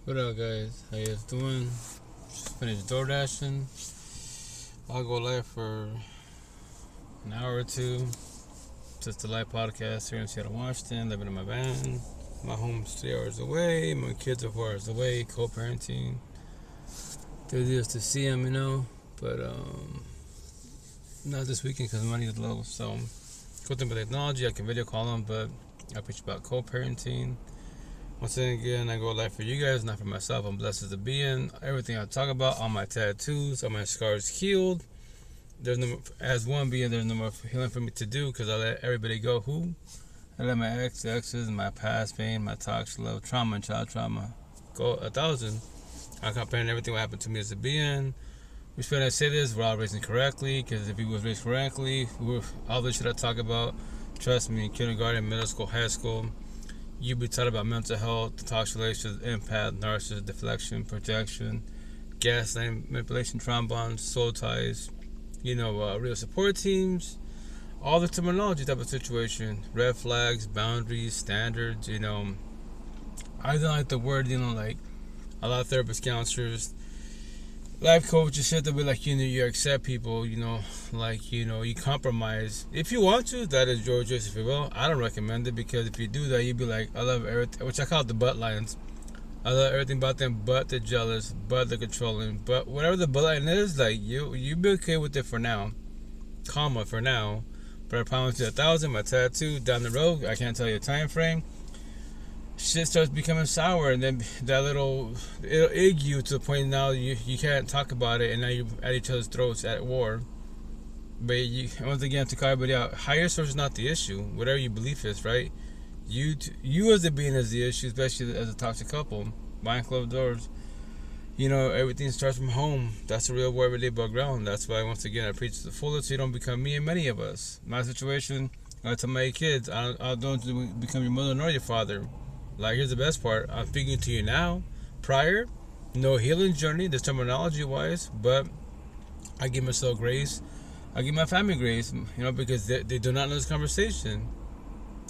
What up, guys? How you guys doing? Just finished door dashing. I'll go live for an hour or two. Just a live podcast here in Seattle, Washington. Living in my van. My home's 3 hours away. My kids are 4 hours away. Co-parenting. They're just to see them, But not this weekend because money is low. So, good thing with technology, I can video call them. But I preach about co-parenting. Once again, I go live for you guys, not for myself. I'm blessed as a being. Everything I talk about, all my tattoos, all my scars healed. There's no more, as one being, there's no more healing for me to do because I let everybody go. Who? I let my exes, my past pain, my toxic love, trauma, and child trauma go 1,000. I'm comparing everything what happened to me as a being. When I say this, we're all raised correctly because if we was raised correctly, all this shit I talk about, trust me, kindergarten, middle school, high school, you'll be taught about mental health, toxic relations, empath, narcissist, deflection, projection, gaslighting, manipulation, traumas, soul ties, real support teams, all the terminology type of situation, red flags, boundaries, standards, I don't like the word, like a lot of therapists, counselors, life coaches, shit, they'll be like, you accept people, you compromise. If you want to, that is your choice, if you will. I don't recommend it because if you do that, you'd be like, I love everything, which I call it the butt lines. I love everything about them, but they're jealous, but they're controlling, but whatever the butt line is, like, you be okay with it for now. Comma, for now. But I promise you 1,000, my tattoo, down the road, I can't tell you a time frame. Shit starts becoming sour, and then it'll egg you to the point now you can't talk about it, and now you're at each other's throats at war. But once again, to call everybody out, higher source is not the issue. Whatever your belief is, right? You as a being is the issue, especially as a toxic couple behind closed doors. Everything starts from home. That's the real war every day above ground. That's why, once again, I preach to the fullest so you don't become me and many of us. My situation, I tell my kids, I don't become your mother nor your father. Like, here's the best part. I'm speaking to you now. Prior, no healing journey, this terminology-wise, but I give myself grace. I give my family grace, because they do not know this conversation.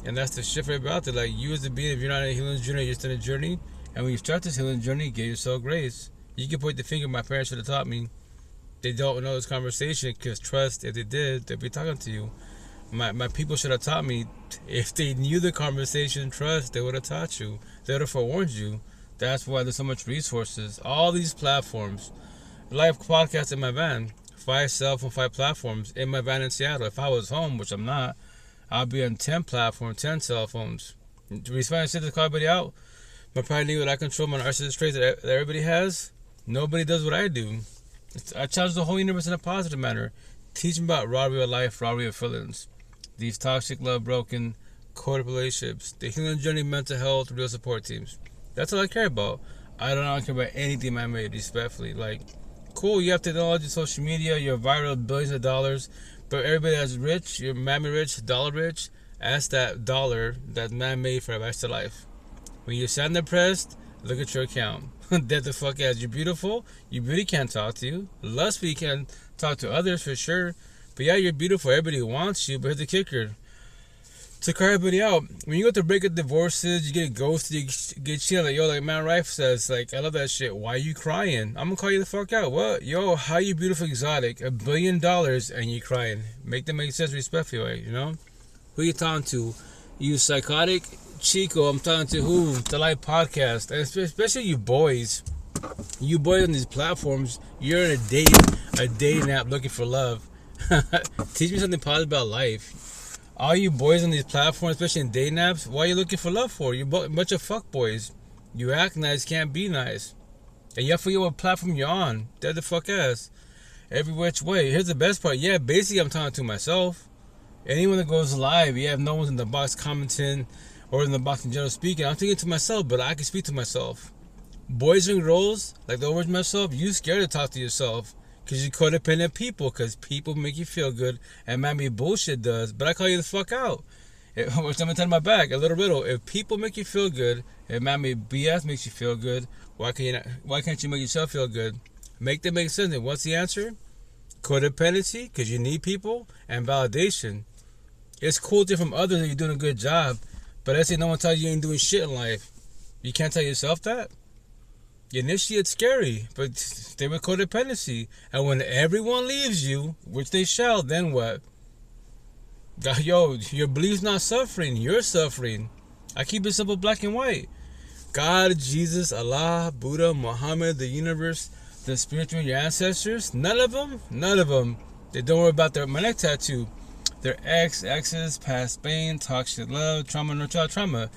And that's the shift right about it. Like, you as a being, if you're not in a healing journey, you're just in a journey. And when you start this healing journey, give yourself grace. You can point the finger, my parents should have taught me. They don't know this conversation because trust, if they did, they'd be talking to you. My people should have taught me. If they knew the conversation, trust, they would have taught you. They would have forewarned you. That's why there's so much resources. All these platforms. Live podcast in my van. 5 cell phone, 5 platforms in my van in Seattle. If I was home, which I'm not, I'll be on 10 platforms, 10 cell phones. To respond and say to call everybody out, my pride need what I control, my narcissist traits that everybody has. Nobody does what I do. I challenge the whole universe in a positive manner. Teach them about robbery of life, robbery of feelings. These toxic, love, broken, coded relationships, the healing journey, mental health, real support teams. That's all I care about. I don't care about anything I made, respectfully. Like, cool, you have technology, social media, you're viral, billions of dollars, but everybody that's rich, you're man-made rich, dollar rich, ask that dollar that's man-made for the rest of life. When you're sad and depressed, look at your account. Dead the fuck ass. You're beautiful. Your beauty can't talk to you. Lustfully can talk to others for sure. But yeah, you're beautiful. Everybody wants you. But here's the kicker. To call everybody out, when you go to break up divorces, you get ghosted, you get shit like Man Rife says, like, I love that shit. Why are you crying? I'm gonna call you the fuck out. What? Yo, how you beautiful exotic? $1 billion and you crying. Make them make sense respectfully, Who you talking to? You psychotic Chico? I'm talking to who? The live podcast. And especially you boys. You boys on these platforms, you're in a dating app looking for love. Teach me something positive about life. All you boys on these platforms, especially in dating apps, why are you looking for love for? You're a bunch of fuck boys. You act nice, can't be nice. And you have to forget what platform you're on. Dead the fuck ass. Every which way. Here's the best part. Yeah, basically I'm talking to myself. Anyone that goes live, you have no one in the box commenting or in the box in general speaking. I'm thinking to myself, but I can speak to myself. Boys and girls, like the words myself, you scared to talk to yourself. Because you're codependent people. Because people make you feel good. And maybe bullshit does. But I call you the fuck out. Which I'm going to tell my back. A little riddle. If people make you feel good. And maybe BS makes you feel good. Why can't you make yourself feel good? Make them make sense. And what's the answer? Codependency. Because you need people. And validation. It's cool to hear from others that you're doing a good job. But let's say no one tells you ain't doing shit in life. You can't tell yourself that? Initially, it's scary, but stay with codependency. And when everyone leaves you, which they shall, then what? Yo, your belief's not suffering. You're suffering. I keep it simple, black and white. God, Jesus, Allah, Buddha, Muhammad, the universe, the spiritual, your ancestors, none of them. They don't worry about my neck tattoo. Their exes, past pain, toxic love, trauma, no child trauma.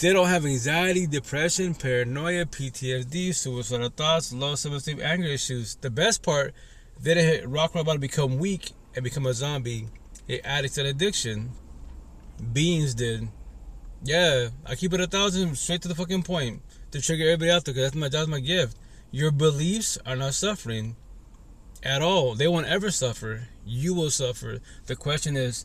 They don't have anxiety, depression, paranoia, PTSD, suicidal thoughts, low self-esteem, anger issues. The best part, they didn't hit rock about to become weak and become a zombie. They addicts and addiction. Beings did. Yeah, I keep it 1,000 straight to the fucking point to trigger everybody out there because that's my gift. Your beliefs are not suffering at all. They won't ever suffer. You will suffer. The question is,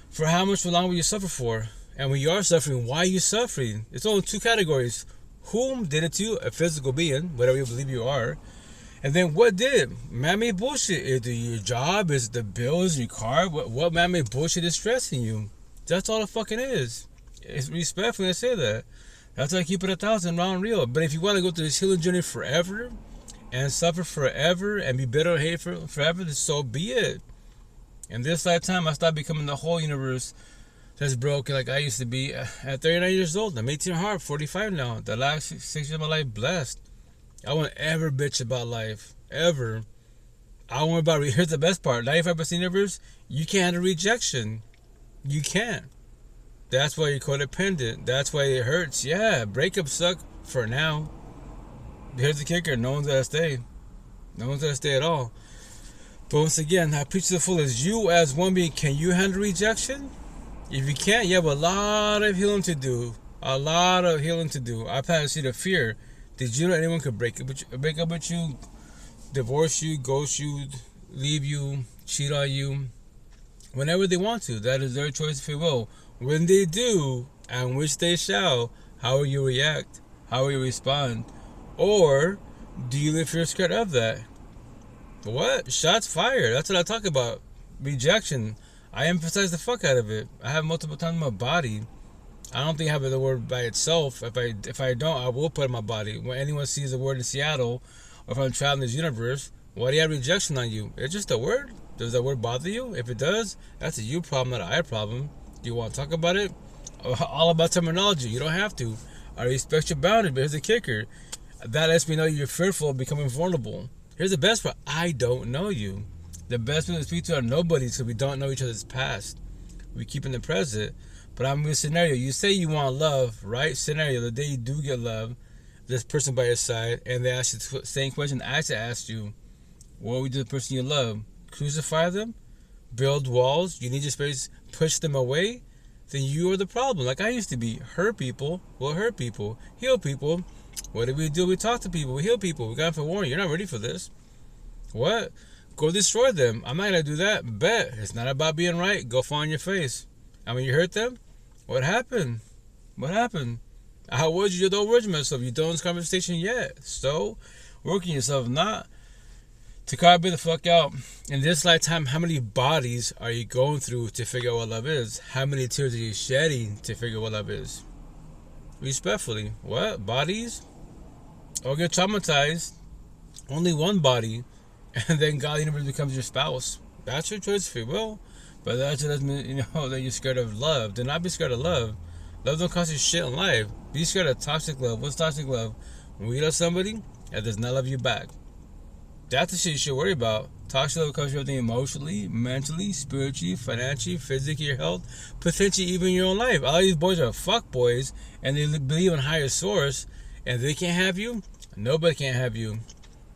for how much longer will you suffer for? And when you are suffering, why are you suffering? It's only two categories. Whom did it to you? A physical being, whatever you believe you are. And then what did? Man-made bullshit. Is it your job? Is it the bills? Your car? What man-made bullshit is stressing you? That's all it fucking is. It's respectful to say that. That's why I keep it 1,000 round real. But if you want to go through this healing journey forever and suffer forever and be bitter or hate forever, then so be it. In this lifetime, I stopped becoming the whole universe that's broken like I used to be at 39 years old. I'm 18 hard, 45 now. The last 6 years of my life, blessed. I won't ever bitch about life. Ever. I won't worry about it. Here's the best part. 95% of the universe, you can't handle rejection. You can't. That's why you're codependent. That's why it hurts. Yeah, breakups suck for now. Here's the kicker. No one's gotta stay. No one's gotta stay at all. But once again, I preach to the fullest. You as one being, can you handle rejection? If you can't, you have a lot of healing to do. A lot of healing to do. I planted a seed of fear. Did you know anyone could break up with you, divorce you, ghost you, leave you, cheat on you, whenever they want to? That is their choice, if you will. When they do, and which they shall, how will you react? How will you respond? Or do you live fear scared of that? What? Shots fired. That's what I talk about. Rejection. I emphasize the fuck out of it. I have multiple times in my body. I don't think I have the word by itself. If I don't, I will put it in my body. When anyone sees the word in Seattle, or if I'm traveling this universe, why do you have rejection on you? It's just a word. Does that word bother you? If it does, that's a you problem, not an I problem. Do you want to talk about it? All about terminology. You don't have to. I respect your boundaries, but here's the kicker. That lets me know you're fearful of becoming vulnerable. Here's the best part. I don't know you. The best people to speak to are nobodies because we don't know each other's past. We keep in the present. But I'm in a scenario. You say you want love, right? Scenario. The day you do get love, this person by your side, and they ask you the same question I asked you. What would you do to the person you love? Crucify them? Build walls? You need your space? Push them away? Then you are the problem. Like I used to be. Hurt people will hurt people. Heal people. What do? We talk to people. We heal people. We got for warning. You're not ready for this. What? Go destroy them. I'm not going to do that. Bet. It's not about being right. Go fall on your face. I mean, you hurt them? What happened? What happened? How was you? Don't worry yourself. You don't in this conversation yet. So, working yourself not to carve the fuck out. In this lifetime, how many bodies are you going through to figure out what love is? How many tears are you shedding to figure out what love is? Respectfully. What? Bodies? Or get traumatized. Only one body. And then God, the universe becomes your spouse. That's your choice, if you will. But that doesn't mean, that you're scared of love. Do not be scared of love. Love don't cost you shit in life. Be scared of toxic love. What's toxic love? When you love somebody that does not love you back. That's the shit you should worry about. Toxic love comes from everything emotionally, mentally, spiritually, financially, physically, your health, potentially even your own life. All these boys are fuck boys, and they believe in higher source, and they can't have you. Nobody can have you.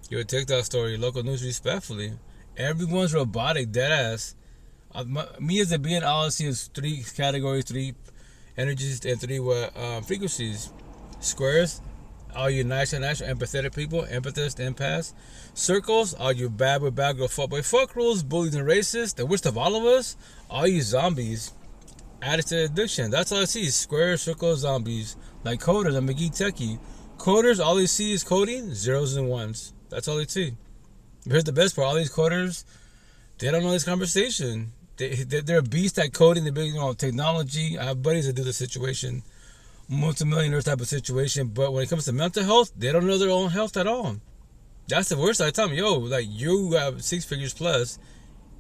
Your TikTok story, local news, respectfully. Everyone's robotic, deadass. Me as a being, all I see is 3 categories, 3 energies, and 3 frequencies. Squares, all you nice and natural, empathetic people, empathist, empaths. Circles, all you bad boy, bad girl, fuck boy, fuck rules, bullies and racists. The worst of all of us, all you zombies. Addicts to addiction. That's all I see. Squares, circles, zombies. Like coders, I'm a geek techie. Coders, all they see is coding, zeros and ones. That's all they see. But here's the best part. All these coders, they don't know this conversation. They're a beast at coding. They're big on technology. I have buddies that do the situation, multimillionaire type of situation. But when it comes to mental health, they don't know their own health at all. That's the worst. I tell them, yo, like you have 6 figures plus,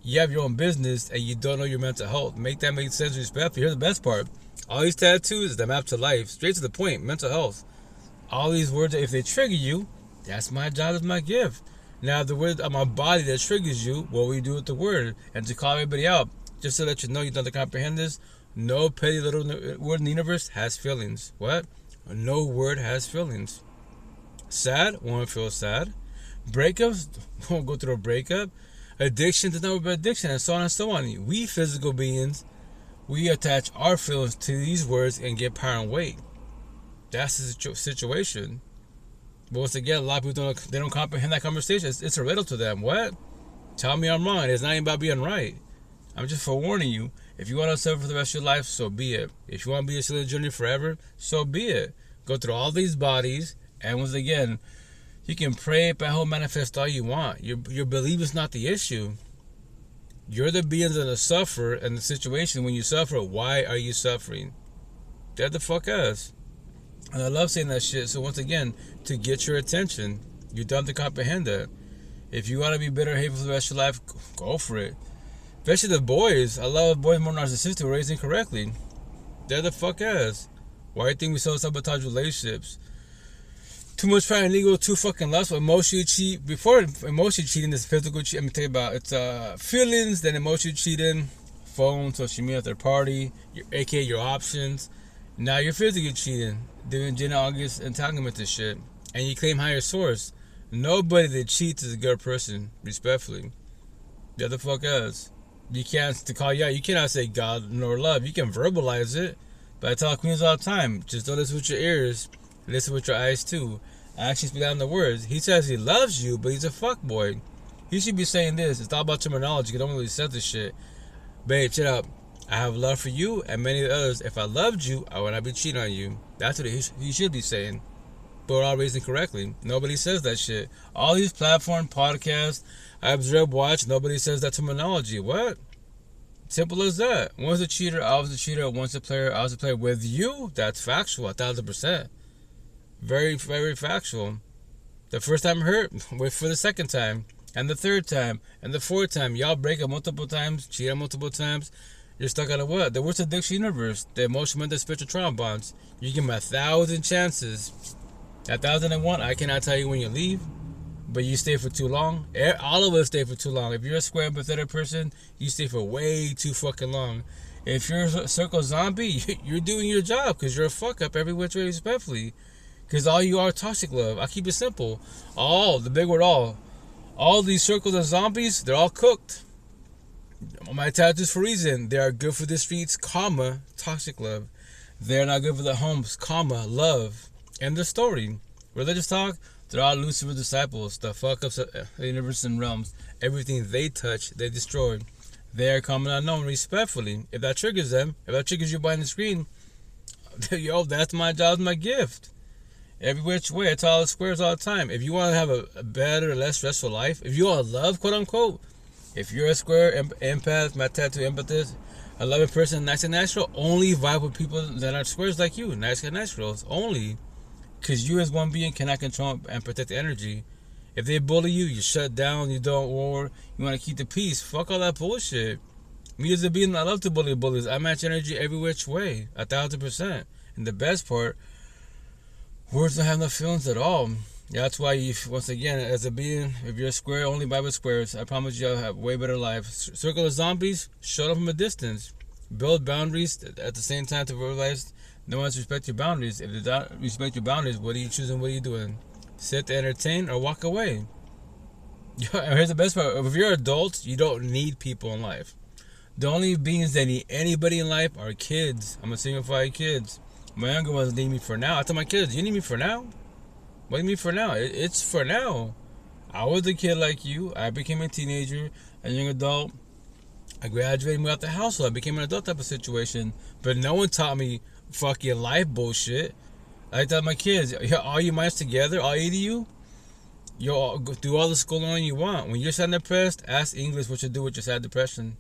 you have your own business, and you don't know your mental health. Make that make sense. Respect. Here's the best part. All these tattoos, the map to life, straight to the point. Mental health. All these words, if they trigger you, that's my job, that's my gift. Now, the word on my body that triggers you, what we do with the word, and to call everybody out, just to let you know you don't have to comprehend this. No petty little word in the universe has feelings. What? No word has feelings. Sad won't feel sad. Breakups won't go through a breakup. Addiction does not work by addiction, and so on and so on. We physical beings, we attach our feelings to these words and get power and weight. That's the situation. But once again, a lot of people don't comprehend that conversation. It's a riddle to them. What? Tell me I'm wrong. It's not even about being right. I'm just forewarning you. If you want to suffer for the rest of your life, so be it. If you want to be a silly journey forever, so be it. Go through all these bodies, and once again, you can pray, pray, hope, manifest all you want. Your belief is not the issue. You're the beings that suffer, and the situation when you suffer, why are you suffering? That the fuck us. And I love saying that shit. So once again, to get your attention, you don't have to comprehend that. If you want to be bitter, hateful for the rest of your life, go for it. Especially the boys. I love boys more narcissistic, raised incorrectly. They're the fuck ass. Why do you think we self-sabotage relationships? Too much pride and ego, too fucking lustful. Emotionally cheat. Before emotionally cheating is physical cheating. Let me tell you about it. It's feelings, then emotionally cheating. Phone, social media, third party, aka your options. Now you're physically cheating, doing Jenna August entanglement and shit, and you claim higher source. Nobody that cheats is a good person, respectfully. The other fuck else. You can't to call you out. You cannot say God nor love. You can verbalize it, but I tell queens all the time: just don't listen with your ears, listen with your eyes too. Actions speak down the words. He says he loves you, but he's a fuckboy. He should be saying this. It's all about terminology. You don't really say this shit. Babe, shut up. I have love for you and many others. If I loved you, I would not be cheating on you. That's what he should be saying. But we're all raised incorrectly. Nobody says that shit. All these platform podcasts, I observe, watch, nobody says that terminology. What? Simple as that. One's a cheater, I was a cheater. One's a player, I was a player. With you, that's factual, 1,000%. Very, very factual. The first time hurt, wait for the second time. And the third time. And the fourth time. Y'all break up multiple times, cheat on multiple times. You're stuck out of what? The worst addiction universe. The emotional, mental, spiritual trauma bonds. You give them 1,000 chances. 1,001, I cannot tell you when you leave, but you stay for too long. All of us stay for too long. If you're a square, empathetic person, you stay for way too fucking long. If you're a circle zombie, you're doing your job because you're a fuck up every which way respectfully. Because all you are toxic love. I keep it simple. The big word all these circles of zombies, they're all cooked. My tattoos for a reason. They are good for the streets, comma, toxic love. They're not good for the homes, comma, love. End the story. Religious talk, they're all Lucifer's disciples, the fuck ups of the universe and realms. Everything they touch, they destroy. They are common unknown, respectfully. If that triggers them, if that triggers you behind the screen, yo, that's my job, my gift. Every which way, I tell all the squares all the time. If you want to have a better, less stressful life, if you want to love, quote unquote, if you're a square empath, my tattoo empathist, a loving person, nice and natural, only vibe with people that are squares like you, nice and naturals, only. Because you as one being cannot control and protect the energy. If they bully you, you shut down, you don't war, you want to keep the peace. Fuck all that bullshit. Me as a being, I love to bully bullies. I match energy every which way, 1,000%. And the best part, words don't have no feelings at all. Yeah, that's why you, once again, as a being, if you're a square, only vibe with squares. I promise you'll have way better life. Circle of zombies, shut up from a distance. Build boundaries at the same time to realize no one has to respect your boundaries. If they don't respect your boundaries, what are you choosing? What are you doing? Sit to entertain or walk away? Here's the best part. If you're adults, you don't need people in life. The only beings that need anybody in life are kids. I'm going to signify kids. My younger ones need me for now. I tell my kids, you need me for now? What do you mean for now? It's for now. I was a kid like you. I became a teenager, a young adult. I graduated, moved out the household. I became an adult type of situation. But no one taught me fucking life bullshit. I tell my kids, all you minds together, all 8 of you, you'll do all the schooling you want. When you're sad and depressed, ask English what you do with your sad depression.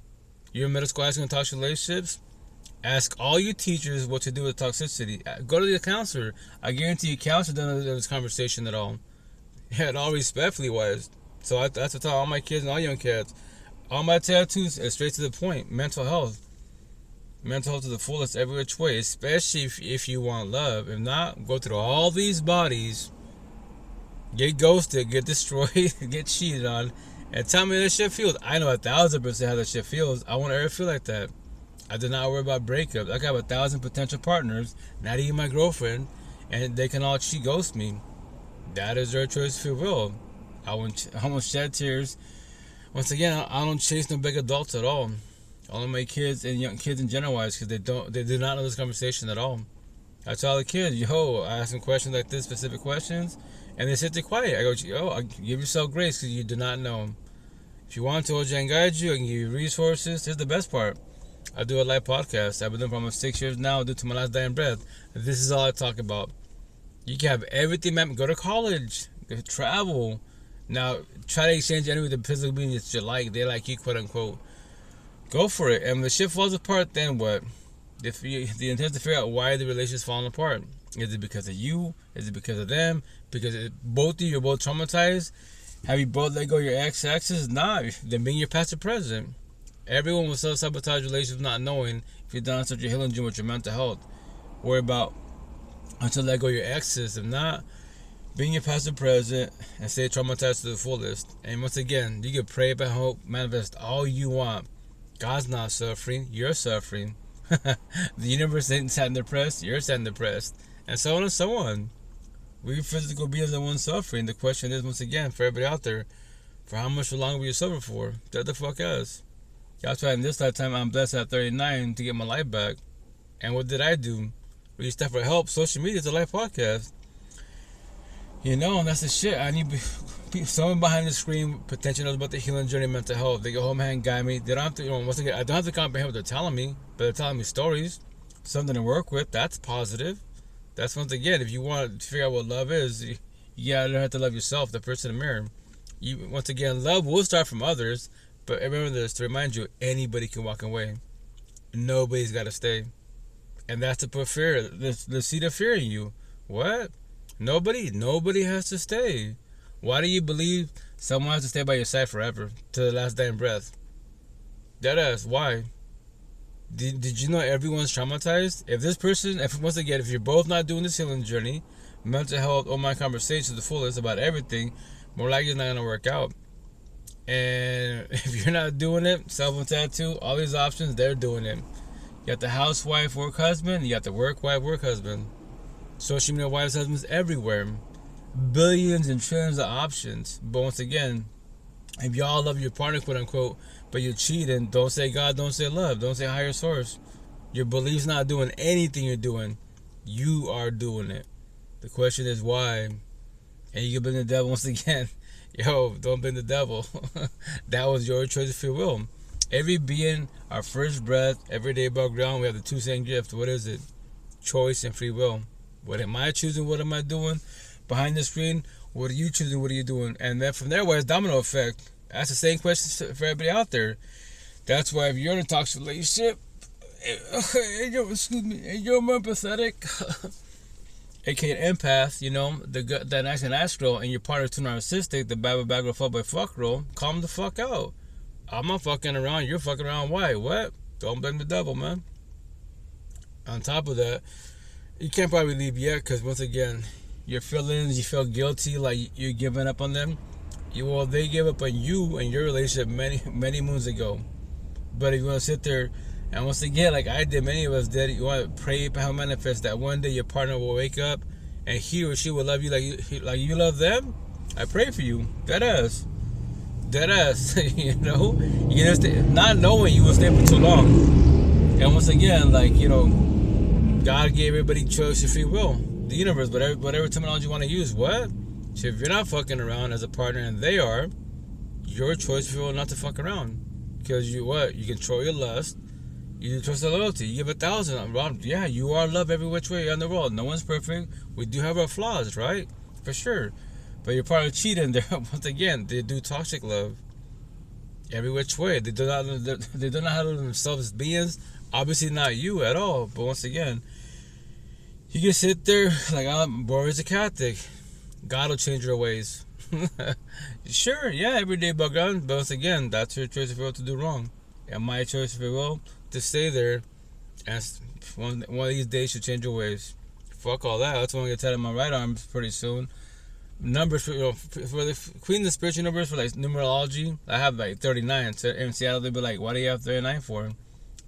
You're in middle school, asking toxic relationships. Ask all your teachers what to do with toxicity. Go to the counselor. I guarantee you, counselor doesn't know this conversation at all. Yeah, and all respectfully wise. So that's what I tell all my kids and all young cats. All my tattoos are straight to the point. Mental health. Mental health to the fullest every which way. Especially if you want love. If not, go through all these bodies. Get ghosted. Get destroyed. Get cheated on. And tell me how that shit feels. I know 1,000% how that shit feels. I want to ever feel like that. I do not worry about breakups. I got 1,000 potential partners. Not even my girlfriend. And they can all cheat, ghost me. That is their choice of free will. I won't shed tears. Once again, I don't chase no big adults at all. Only my kids and young kids in general wise, because they do not know this conversation at all. I tell the kids, I ask them questions like this, specific questions, and they sit there quiet. I go, give yourself grace because you do not know. If you want to, OJ and guide you, I can give you resources. Here's the best part. I do a live podcast. I've been doing for almost 6 years now, due to my last dying breath. This is all I talk about. You can have everything, man. Go to college, travel. Now, try to exchange any of the physical beings that you like. They like you, quote unquote. Go for it. And when the shit falls apart, then what? The intent is to figure out why the relationship's falling apart. Is it because of you? Is it because of them? Because both of you are both traumatized? Have you both let go of your ex-exes? Nah. Then being your past or present. Everyone will self-sabotage relationships not knowing if you're done such a healing journey with your mental health. Worry about until let go of your exes. If not, being your past and present and stay traumatized to the fullest. And once again, you can pray about hope, manifest all you want. God's not suffering, you're suffering. The universe ain't sad and depressed, you're sad and depressed. And so on and so on. We physical beings are the ones suffering. The question is, once again, for everybody out there, for how much longer will you suffer for? That the fuck is. That's why in this lifetime I'm blessed at 39 to get my life back. And what did I do? Reach out for help. Social media is a live podcast. And that's the shit. I need someone behind the screen potentially knows about the healing journey of mental health. They go home and guide me. They don't have to, once again, I don't have to comprehend what they're telling me, but they're telling me stories, something to work with. That's positive. That's once again, if you want to figure out what love is, you gotta learn how to love yourself, the person in the mirror. Once again, love will start from others, but remember this, to remind you, anybody can walk away. Nobody's got to stay. And that's to put fear, the seed of fear in you. What? Nobody has to stay. Why do you believe someone has to stay by your side forever, to the last dying breath? Deadass, why? Did you know everyone's traumatized? If you're both not doing this healing journey, mental health, or my conversation to the fullest about everything, more likely it's not going to work out. And if you're not doing it, self-tattoo, all these options, they're doing it. You got the housewife, work husband. You got the work wife, work husband. Social media wives, husbands everywhere. Billions and trillions of options. But once again, if y'all love your partner, quote unquote, but you're cheating, don't say God, don't say love, don't say higher source. Your belief's not doing anything you're doing. You are doing it. The question is why. And you can blame the devil once again. Don't blame the devil. That was your choice of free will. Every being, our first breath, every day above ground, we have the two same gifts. What is it? Choice and free will. What am I choosing? What am I doing? Behind the screen, what are you choosing? What are you doing? And then from there, where's domino effect? That's the same question for everybody out there. That's why if you're in a toxic relationship, and you're more empathetic, aka an empath, that nice and astral, and your partner's too narcissistic, the bad girl fuck by fuck roll, calm the fuck out. I'm not fucking around, you're fucking around. Why? What? Don't blame the devil, man. On top of that, you can't probably leave yet, because once again, your feelings, you feel guilty, like you're giving up on them. They gave up on you and your relationship many moons ago. But if you want to sit there, and once again, like I did, many of us did, you want to pray how manifest that one day your partner will wake up and he or she will love you like you love them. I pray for you. Deadass. You understand? Not knowing you will stay for too long. And once again, God gave everybody choice and free will. The universe, whatever terminology you want to use. What? So if you're not fucking around as a partner and they are, your choice for will not to fuck around. Because you control your lust. You do trust and loyalty. You give 1,000. Yeah, you are love every which way in the world. No one's perfect. We do have our flaws, right? For sure. But your partner cheating, once again, they do toxic love. every which way. They do not handle themselves as beings. Obviously not you at all. But once again, you can sit there like, I'm born as a Catholic. God will change your ways. Sure, yeah, every day bug on. But once again, that's your choice if you will to do wrong. And my choice if you will to stay there. And one of these days should change your ways. Fuck all that. That's when I get tied on my right arm pretty soon. Numbers for, for the Queen of the spiritual numbers for like numerology, I have like 39. So in Seattle, they'd be like, "Why do you have 39 for?"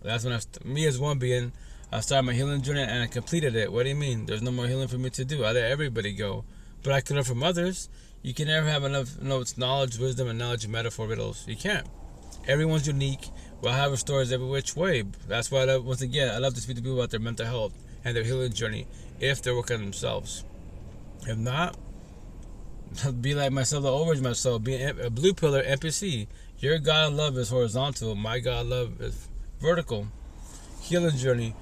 That's when me as one being, I started my healing journey and I completed it. What do you mean? There's no more healing for me to do. I let everybody go, but I can learn from others. You can never have enough knowledge, wisdom, and knowledge of metaphor riddles. You can't. Everyone's unique. We'll have stories every which way. That's why I love to speak to people about their mental health and their healing journey if they're working on themselves. If not, be like myself, I'll overage myself. Be a blue pillar NPC. Your God love is horizontal. My God love is vertical. Healing journey.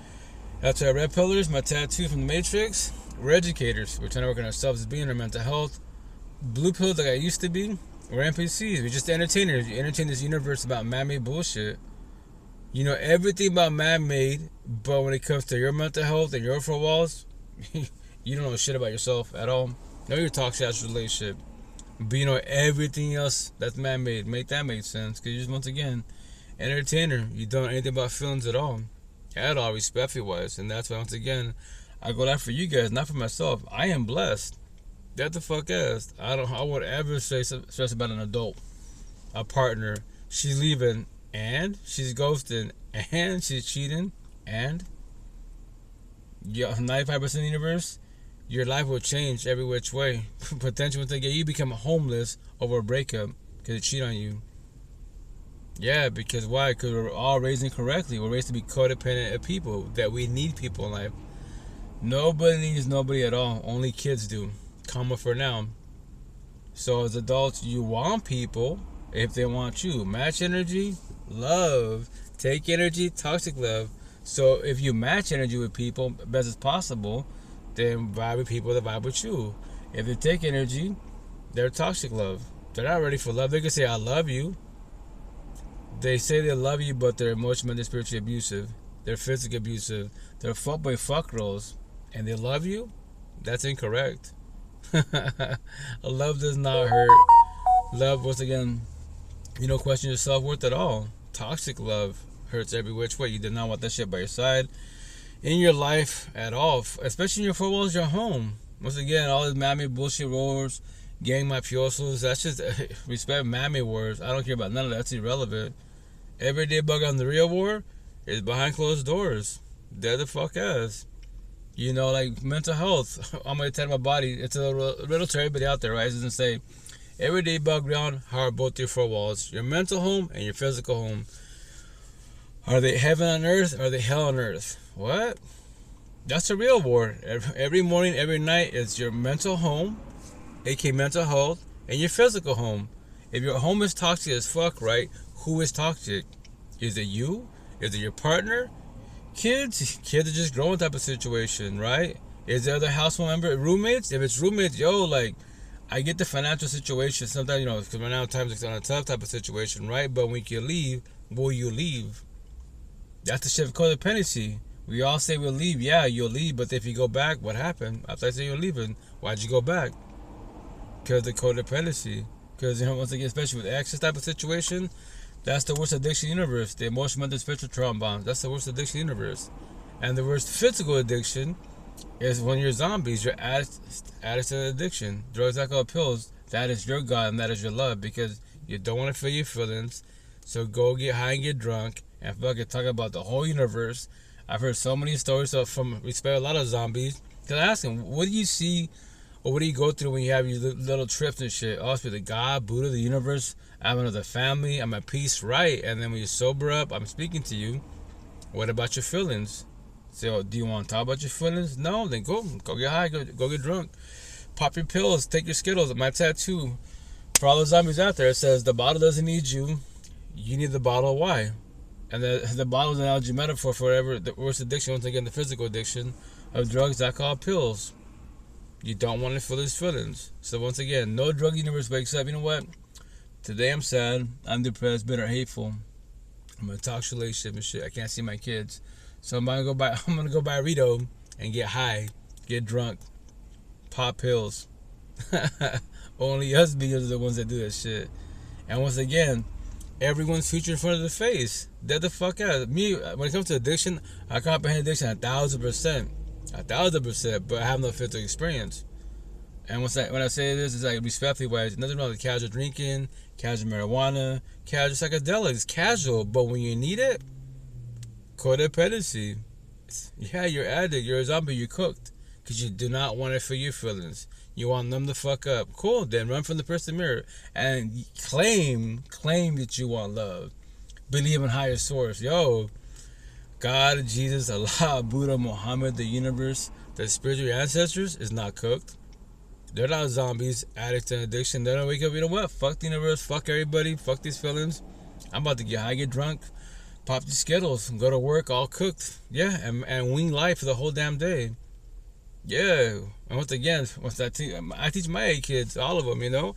That's our red pillars. My tattoo from the Matrix. We're educators. We're trying to work on ourselves as being our mental health. Blue pillars like I used to be. We're NPCs. We're just entertainers. You entertain this universe about man-made bullshit. You know everything about man-made, but when it comes to your mental health and your four walls, you don't know shit about yourself at all. Know your toxic ass relationship, but you know everything else that's man-made. Make that make sense, because you're just, once again, entertainer. You don't know anything about feelings at all, respectfully wise, and that's why, once again, I go out for you guys, not for myself. I am blessed. That the fuck is. I would ever stress about an adult, a partner. She's leaving, and she's ghosting, and she's cheating, and 95% of the universe. Your life will change every which way. Potentially, once again, you become homeless over a breakup because they cheat on you. Yeah, because why? Because we're all raised incorrectly. We're raised to be codependent of people, that we need people in life. Nobody needs nobody at all. Only kids do. Comma for now. So as adults, you want people if they want you. Match energy, love. Take energy, toxic love. So if you match energy with people best as possible, then vibe with people that vibe with you. If they take energy, they're toxic love. They're not ready for love. They can say, I love you. They say they love you, but they're emotionally and spiritually abusive. They're physically abusive. They're fuckboy fuck girls. And they love you? That's incorrect. Love does not hurt. Love, once again, you don't question your self-worth at all. Toxic love hurts every which way. You do not want that shit by your side in your life at all, especially in your four walls, your home. Once again, all this mammy bullshit roars, gang mafiosos, that's just respect mammy wars. I don't care about none of that. That's irrelevant. Everyday bug on the real war is behind closed doors. They're the fuck ass. You know, like mental health. I'm going to tell my body. It's a riddle to everybody out there, right? It doesn't say, everyday bug ground, how are both your four walls? Your mental home and your physical home. Are they heaven on earth or are they hell on earth? What? That's a real war. Every morning, every night, it's your mental home, aka mental health, and your physical home. If your home is toxic as fuck, right? Who is toxic? Is it you? Is it your partner? Kids are just growing type of situation, right? Is there other household member, roommates? If it's roommates, like, I get the financial situation. Sometimes, because right now times it's on a tough type of situation, right? But when you leave, will you leave? That's the shit of codependency. We all say we'll leave. Yeah, you'll leave, but if you go back, what happened? After I say you're leaving, why'd you go back? Because of codependency. Because, once again, especially with access type of situation, that's the worst addiction universe. The emotional, mental, spiritual trauma bonds. That's the worst addiction universe. And the worst physical addiction is when you're zombies. You're addicts to addiction. Drugs, alcohol, pills. That is your God and that is your love, because you don't want to feel your feelings. So go get high and get drunk and fucking talk about the whole universe. I've heard so many stories from respect a lot of zombies. Because I ask them, what do you see or what do you go through when you have your little trips and shit? Oh, it's with the God, Buddha, the universe. I'm another family. I'm at peace, right? And then when you sober up, I'm speaking to you. What about your feelings? So, do you want to talk about your feelings? No, then go get high, go get drunk. Pop your pills, take your Skittles. My tattoo, for all the zombies out there, it says the bottle doesn't need you. You need the bottle. Why? And the bottle is an analogy metaphor for whatever the worst addiction, once again, the physical addiction of drugs, alcohol, pills. You don't want to feel these feelings. So once again, no drug universe wakes up. You know what? Today I'm sad, I'm depressed, bitter, hateful. I'm in a toxic relationship and shit. I can't see my kids. So I'm gonna go buy Rito and get high, get drunk, pop pills. Only us beings are the ones that do that shit. And once again, everyone's future in front of the face. Dead the fuck out. Me, when it comes to addiction, I comprehend addiction 1,000%. 1,000%, but I have no filter experience. And when I say this, it's like respectfully wise, nothing wrong with casual drinking, casual marijuana, casual psychedelics, casual. But when you need it, codependency. Yeah, you're addict, you're a zombie, you're cooked. Because you do not want to feel your feelings. You want them to fuck up. Cool, then run from the person mirror and claim that you want love. Believe in higher source. Yo, God, Jesus, Allah, Buddha, Muhammad, the universe, the spiritual ancestors is not cooked. They're not zombies, addicts, and addiction. They don't wake up, you know what? Fuck the universe, fuck everybody, fuck these feelings. I'm about to get high, get drunk, pop these Skittles, and go to work all cooked. Yeah, and wing life for the whole damn day. Yeah, and once again, I teach my 8 kids, all of them, you know,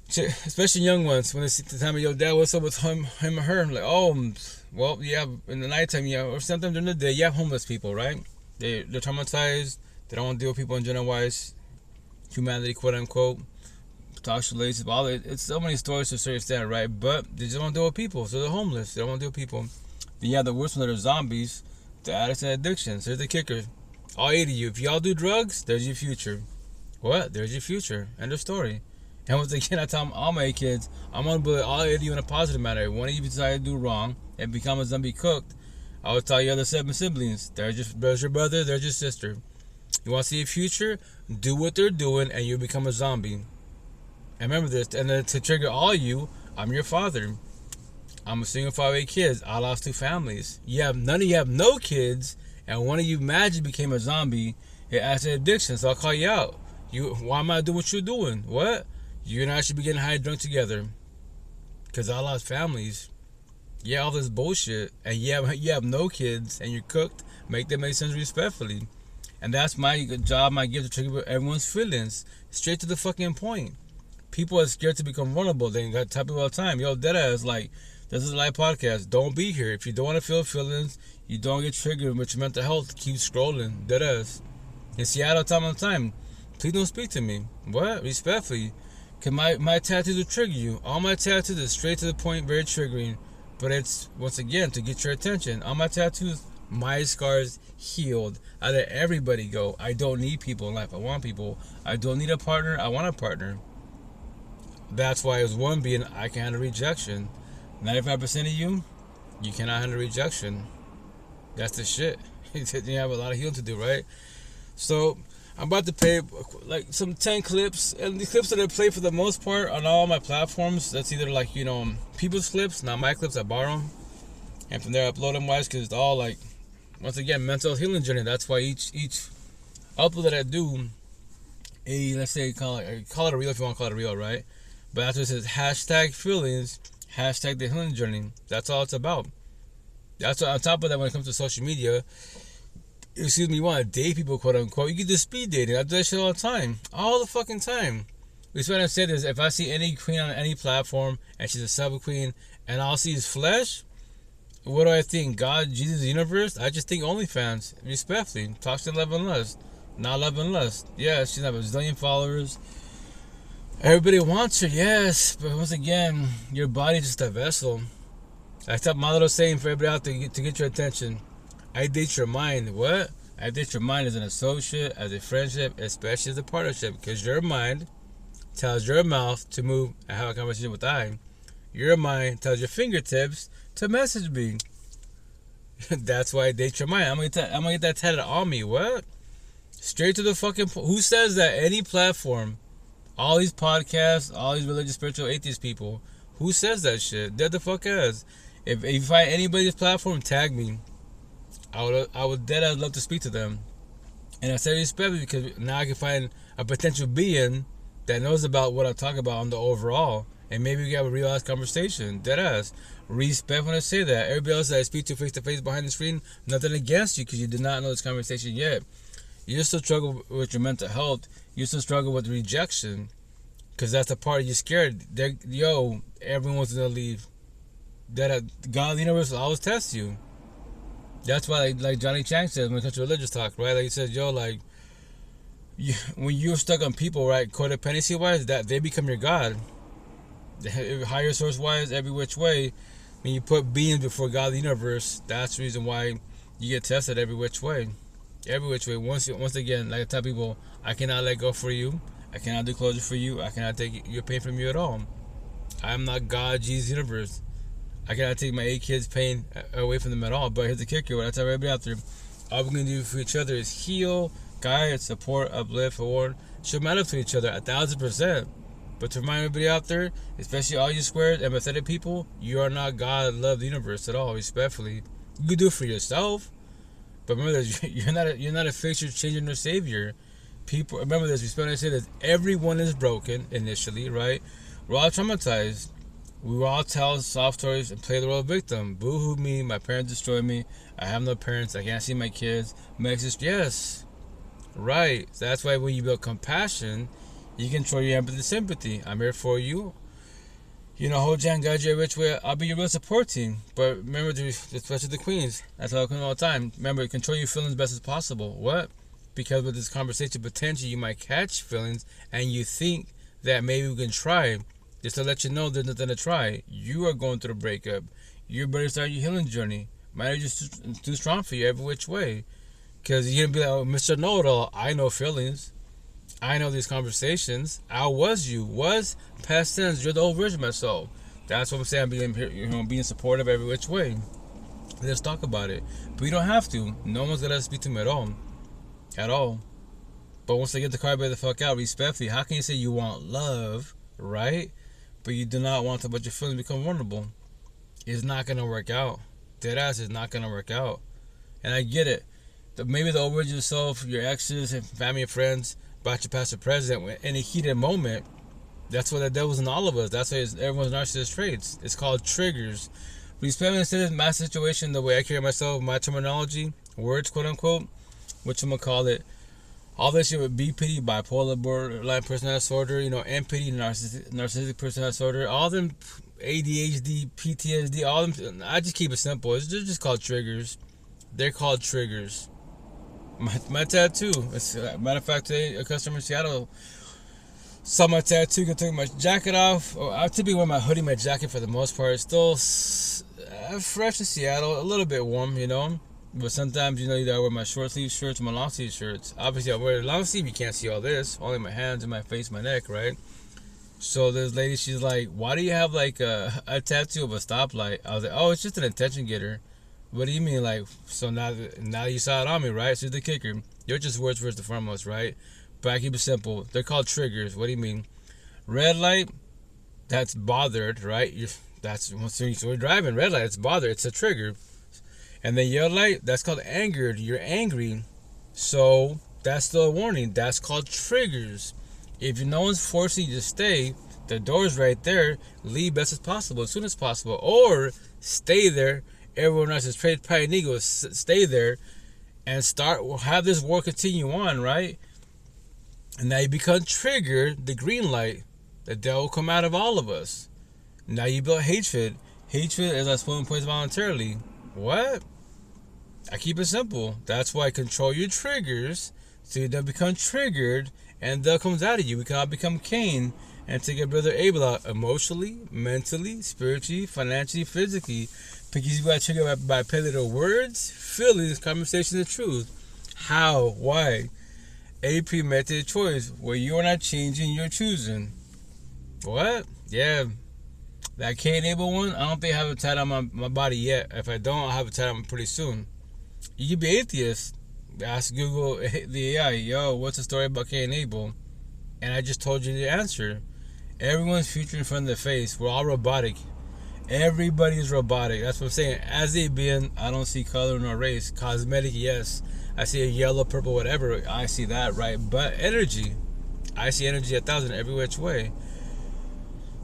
especially young ones. When they see the time of your dad, what's up with him or her? I'm like, oh, well, yeah, in the nighttime, yeah, or sometimes during the day, you have homeless people, right? They're traumatized. They don't want to deal with people in general wise, humanity, quote unquote, toxic relationships, all it. It's so many stories to a certain extent, right? But they just want to deal with people, so they're homeless. They don't want to deal with people. Then you have the worst ones that are zombies, the addicts and addictions. Here's the kicker. All 8 of you, if y'all do drugs, there's your future. What? There's your future. End of story. And once again, I tell all my 8 kids, I'm going to put all 8 of you in a positive manner. If one of you decide to do wrong and become a zombie cooked, I will tell your other 7 siblings, there's your brother, there's your sister. You want to see a future? Do what they're doing and you'll become a zombie. And remember this, and then to trigger all of you, I'm your father. I'm a single father of 8 kids. I lost 2 families. None of you have no kids, and one of you magically became a zombie. It has an addiction, so I'll call you out. Why am I doing what you're doing? What? You're and I should be getting high and drunk together. Because I lost families. Yeah, all this bullshit. And you have no kids, and you're cooked. Make them make sense respectfully. And that's my job, my gift, to trigger everyone's feelings. Straight to the fucking point. People are scared to become vulnerable. They got to tell people all the time, yo, deadass, like, this is a live podcast. Don't be here. If you don't want to feel feelings, you don't get triggered with your mental health, keep scrolling. Deadass. In Seattle, time on time, please don't speak to me. What? Respectfully. Because my tattoos will trigger you. All my tattoos are straight to the point, very triggering. But it's, once again, to get your attention. All my tattoos, my scars healed. I let everybody go. I don't need people in life. I want people. I don't need a partner. I want a partner. That's why as one being, I can handle rejection. 95% of you cannot handle rejection. That's the shit. You have a lot of healing to do, right? So I'm about to play like some 10 clips, and the clips that I play for the most part on all my platforms, that's either like, you know, people's clips, not my clips, I borrow them, and from there I upload them wise, because it's all like, once again, mental healing journey. That's why each upload that I do, let's say call it a reel if you want to call it a reel, right? But after it says hashtag feelings, hashtag the healing journey. That's all it's about. That's on top of that, when it comes to social media, you want to date people, quote unquote, you get the speed dating. I do that shit all the time. All the fucking time. That's what I said is, if I see any queen on any platform and she's a sub queen and all I see is flesh, what do I think? God, Jesus, the universe? I just think OnlyFans. Respectfully. Toxic love and lust. Not love and lust. Yeah, she's have a zillion followers. Everybody wants her, yes. But once again, your body's just a vessel. I tell my little saying for everybody out there to get your attention. I date your mind. What? I date your mind as an associate, as a friendship, especially as a partnership. Because your mind tells your mouth to move and have a conversation with I. Your mind tells your fingertips to message me. That's why I date your mind. I'm gonna get that tatted on me. What? Straight to the fucking point. Who says that any platform, all these podcasts, all these religious, spiritual, atheist people, who says that shit? Dead the fuck ass. If you find anybody's platform, tag me. I would I'd love to speak to them. And I say respect because now I can find a potential being that knows about what I talk about on the overall. And maybe we can have a real ass conversation. Deadass. Respect when I say that. Everybody else that I speak to face to face behind the screen, nothing against you because you did not know this conversation yet. You still struggle with your mental health. You still struggle with rejection. Because that's the part you're scared. Everyone's going to leave. That God of the universe will always test you. That's why, like Johnny Chang says when it comes to religious talk, right? Like he says, when you're stuck on people, right, codependency wise, that they become your God. Higher source wise, every which way, when you put beings before God of the universe, that's the reason why you get tested every which way. Every which way. Once again, like I tell people, I cannot let go for you. I cannot do closure for you. I cannot take your pain from you at all. I'm not God, Jesus, universe. I cannot take my 8 kids' pain away from them at all. But here's the kicker: what I tell everybody out there, all we're gonna do for each other is heal, guide, support, uplift, reward, show matter to each other 1,000%. But to remind everybody out there, especially all you squares, empathetic people, you are not God, love the universe at all. Respectfully, you can do it for yourself, but remember this: you're not a fixture, changer, nor savior. People, remember this. Respect. I say this: everyone is broken initially, right? We're all traumatized. We all tell soft stories and play the role of victim. Boo-hoo me, my parents destroyed me. I have no parents. I can't see my kids. Yes, right. So that's why when you build compassion, you control your empathy and sympathy. I'm here for you. Hold you and guide you which way. I'll be your real support team. But remember, especially the queens. That's how I come all the time. Remember, control your feelings best as possible. What? Because with this conversation, potentially you might catch feelings and you think that maybe we can try. Just to let you know, there's nothing to try. You are going through a breakup. You're ready to start your healing journey. Might be just too strong for you every which way. Because you're going to be like, oh, Mr. Know-It-All, I know feelings. I know these conversations. I was you. Was past tense. You're the old version of myself. That's what I'm saying. Being supportive every which way. Let's talk about it. But we don't have to. No one's going to speak to me at all. At all. But once they get the car, by the fuck out, respectfully. How can you say you want love, right? But you do not want to let your feelings become vulnerable? It's not going to work out. Deadass is not going to work out. And I get it. Maybe the old version of yourself, your exes, and family and friends brought you past the present in a heated moment. That's what the devil's in all of us. That's why everyone's narcissist traits. It's called triggers. Respectfully, instead of my situation, the way I carry myself, my terminology, words, quote unquote, which I'm going to call it, all this shit with BPD, bipolar, borderline personality disorder, NPD, narcissistic personality disorder, all them ADHD, PTSD, all them, I just keep it simple. They're just called triggers. They're called triggers. My tattoo, matter of fact, today a customer in Seattle saw my tattoo, took my jacket off. I typically wear my hoodie, my jacket for the most part. It's still fresh in Seattle, a little bit warm, But sometimes, you gotta wear my short sleeve shirts, my long sleeve shirts. Obviously, I wear a long sleeve, you can't see all this. Only my hands and my face, my neck, right? So this lady, she's like, why do you have like a tattoo of a stoplight? I was like, oh, it's just an attention getter. What do you mean? Like, so now you saw it on me, right? So the kicker. You're just words first and foremost, right? But I keep it simple. They're called triggers. What do you mean? Red light, that's bothered, right? That's when you're driving. Red light, it's bothered. It's a trigger. And then yellow light, that's called angered. You're angry. So that's still a warning. That's called triggers. If no one's forcing you to stay, the door's right there. Leave best as possible, as soon as possible. Or stay there. Everyone else is trade pride and ego. Stay there and have this war continue on, right? And now you become triggered, the green light. The devil will come out of all of us. Now you build hatred. Hatred is like splitting points voluntarily. What? I keep it simple. That's why I control your triggers so you don't become triggered and that comes out of you. We cannot become Cain and take your brother Abel out emotionally, mentally, spiritually, financially, physically. Because you got triggered by little words, feelings, conversation, and truth. How? Why? A premeditated choice where you are not changing, you're choosing. What? Yeah. That Cain Abel one, I don't think I have it tied on my body yet. If I don't, I'll have it tied on pretty soon. You can be atheist. Ask Google, the AI, yo, what's the story about Cain and Abel? And I just told you the answer. Everyone's future in front of their face. We're all robotic. Everybody's robotic. That's what I'm saying. As a being, I don't see color nor race. Cosmetic, yes. I see a yellow, purple, whatever. I see that, right? But energy. I see energy 1,000 every which way.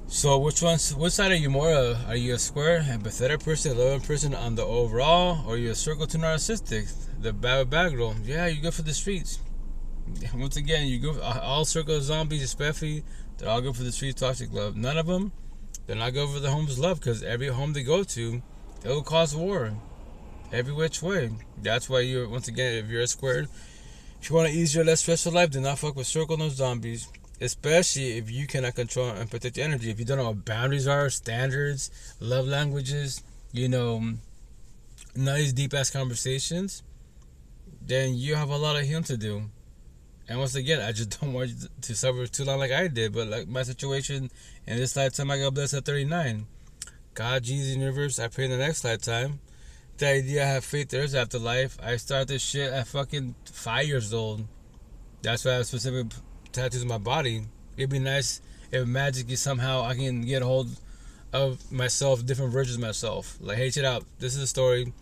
So which side are you more of? Are you a square, empathetic person, loving person on the overall? Or are you a circle to narcissistic? The bad girl. Yeah, you go for the streets. Once again, you go all circle zombies, especially They're all good for the streets, toxic love. None of them, they're not good for the home's love, because every home they go to, it'll cause war. Every which way. That's why you're, once again, if you're a square, if you want to ease your less stressful life, do not fuck with circle no zombies. Especially if you cannot control and protect your energy. If you don't know what boundaries are, standards, love languages, none of these deep ass conversations, then you have a lot of healing to do. And once again, I just don't want you to suffer too long like I did. But like my situation in this lifetime, I got blessed at 39. God, Jesus, universe, I pray in the next lifetime. The idea I have faith there is afterlife. I started this shit at fucking 5 years old. That's why I have specific tattoos on my body. It'd be nice if magically somehow I can get a hold of myself, different versions of myself. Like, hey, check it out. This is a story.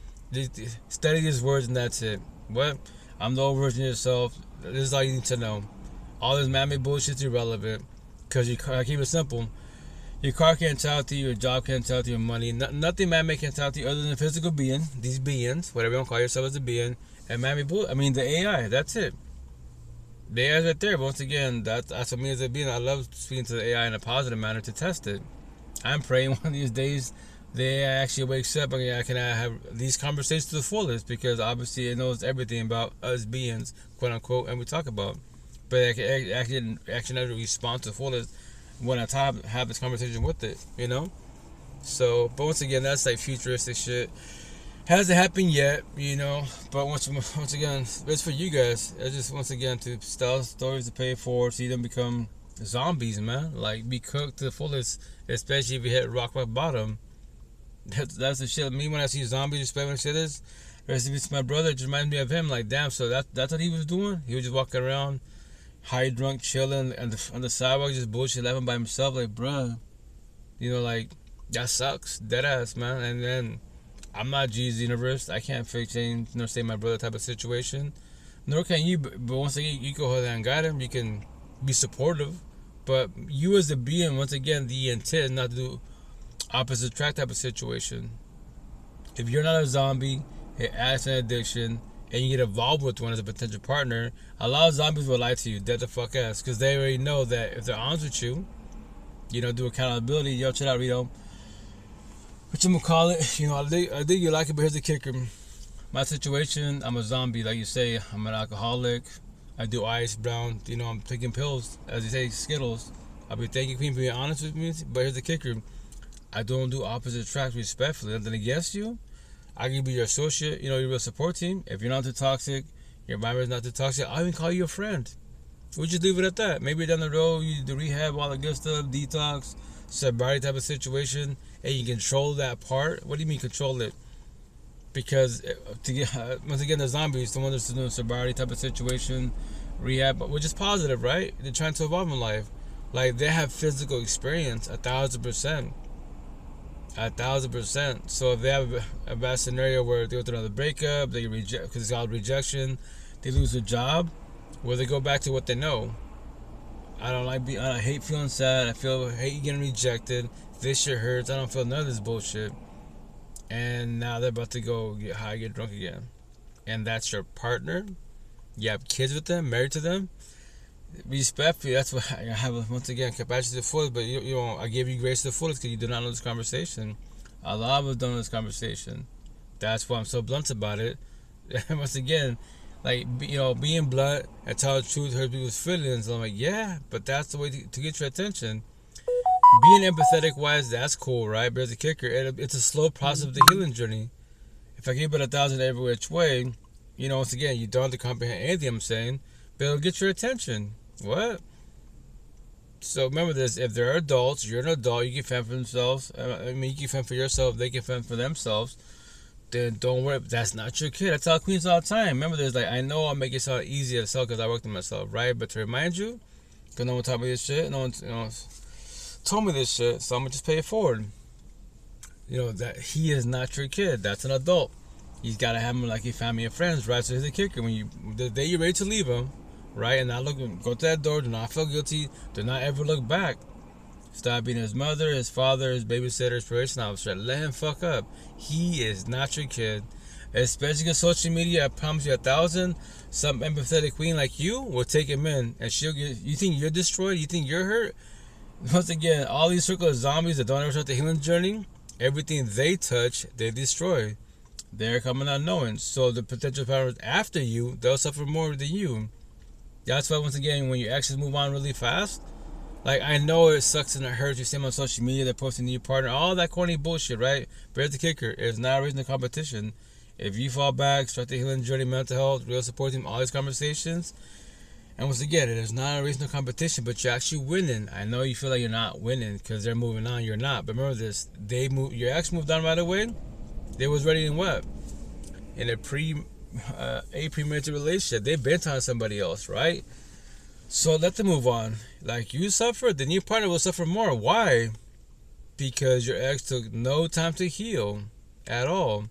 Study these words and that's it. What? I'm the old version of yourself. This is all you need to know. All this man-made bullshit's irrelevant. Because I keep it simple. Your car can't tell to you, your job can't tell to your money. Nothing man-made can tell to you other than a physical being. These beings, whatever you want to call yourself as a being. And man-made the AI, that's it. The AI is right there. But once again, that's what me as a being. I love speaking to the AI in a positive manner to test it. I'm praying one of these days the AI actually wakes up and I can have these conversations to the fullest, because obviously it knows everything about us beings, quote unquote, and we talk about. But I can actually never respond to the fullest when I have this conversation with it, So, but once again, that's like futuristic shit. Hasn't happened yet, But once again, it's for you guys. It's just once again to tell stories to pay for, so you don't become zombies, man. Like, be cooked to the fullest, especially if you hit rock bottom. That's the shit. Me, when I see zombies, respect when I say this. It's my brother. It just reminds me of him. Like, damn. So that's what he was doing. He was just walking around, high drunk, chilling on the sidewalk, just bullshit, laughing by himself. Like, bruh, like that sucks, dead ass, man. And then I'm not Jesus universe. I can't fix change nor save my brother type of situation. Nor can you. But once again, you can hold and guide him. You can be supportive. But you as a being, once again, the intent is not to do opposite track type of situation. If you're not a zombie, it adds an addiction, and you get involved with one as a potential partner, a lot of zombies will lie to you, dead the fuck ass, because they already know that if they're honest with you, do accountability, yo, check out, what you gonna call it, I think you like it, but here's the kicker. My situation, I'm a zombie, like you say, I'm an alcoholic, I do ice, brown, I'm taking pills, as you say, Skittles. I'll be thanking Queen for being honest with me, but here's the kicker. I don't do opposite tracks respectfully. Nothing against you. I can be your associate, your real support team. If you're not too toxic, your environment is not too toxic, I'll even call you a friend. We'll just leave it at that. Maybe down the road, you do rehab, all the good stuff, detox, sobriety type of situation, and you control that part. What do you mean control it? Because, once again, the zombies, the ones that's doing sobriety type of situation, rehab, which is positive, right? They're trying to evolve in life. Like, they have physical experience, 1,000%. 1,000%. So if they have a bad scenario where they go through another breakup, they reject because it's called rejection, they lose their job, where they go back to what they know. I hate feeling sad. I hate getting rejected. This shit hurts. I don't feel none of this bullshit. And now they're about to go get high, get drunk again. And that's your partner. You have kids with them, married to them. Respectfully, that's what I have. Once again, capacity to the fullest, but I give you grace to the fullest because you do not know this conversation. A lot of us don't know this conversation. That's why I'm so blunt about it. And once again, like, being blunt and telling the truth hurts people's feelings. I'm like, yeah, but that's the way to get your attention. Being empathetic wise, that's cool, right? But there's a kicker. It's a slow process of the healing journey. If I keep it 1,000 every which way, once again, you don't have to comprehend anything I'm saying, but it'll get your attention. What? So remember this, if they're adults, you're an adult, you can fend for themselves. You can fend for yourself, they can fend for themselves. Then don't worry, that's not your kid. I tell queens all the time. Remember this, like, I know I'll make it sound easier to sell because I worked on myself, right? But to remind you, because no one taught me this shit, no one told me this shit, so I'm going to just pay it forward. That he is not your kid. That's an adult. He's got to have him like a family and friends, right? So here's the kicker. The day you're ready to leave him, right, and not go to that door, do not feel guilty, do not ever look back. Stop being his mother, his father, his babysitter, his probation officer. Let him fuck up. He is not your kid. Especially because social media, I promise you 1,000, some empathetic queen like you will take him in, and you think you're destroyed, you think you're hurt, Once again, all these circle of zombies that don't ever start the healing journey, everything they touch, they destroy. They're coming out knowing. So the potential powers after you, they'll suffer more than you. That's why, once again, when your actions move on really fast, like, I know it sucks and it hurts. You see them on social media, they're posting new partner, all that corny bullshit, right? But here's the kicker: it's not a reason to competition. If you fall back, start the healing journey, mental health, real support team, all these conversations, and once again, it is not a reason to competition, but you're actually winning. I know you feel like you're not winning because they're moving on, you're not. But remember this: your ex moved on right away. They was ready in what? In a premarital relationship. They've been on somebody else, right? So let them move on. Like, you suffer, the new partner will suffer more. Why? Because your ex took no time to heal at all.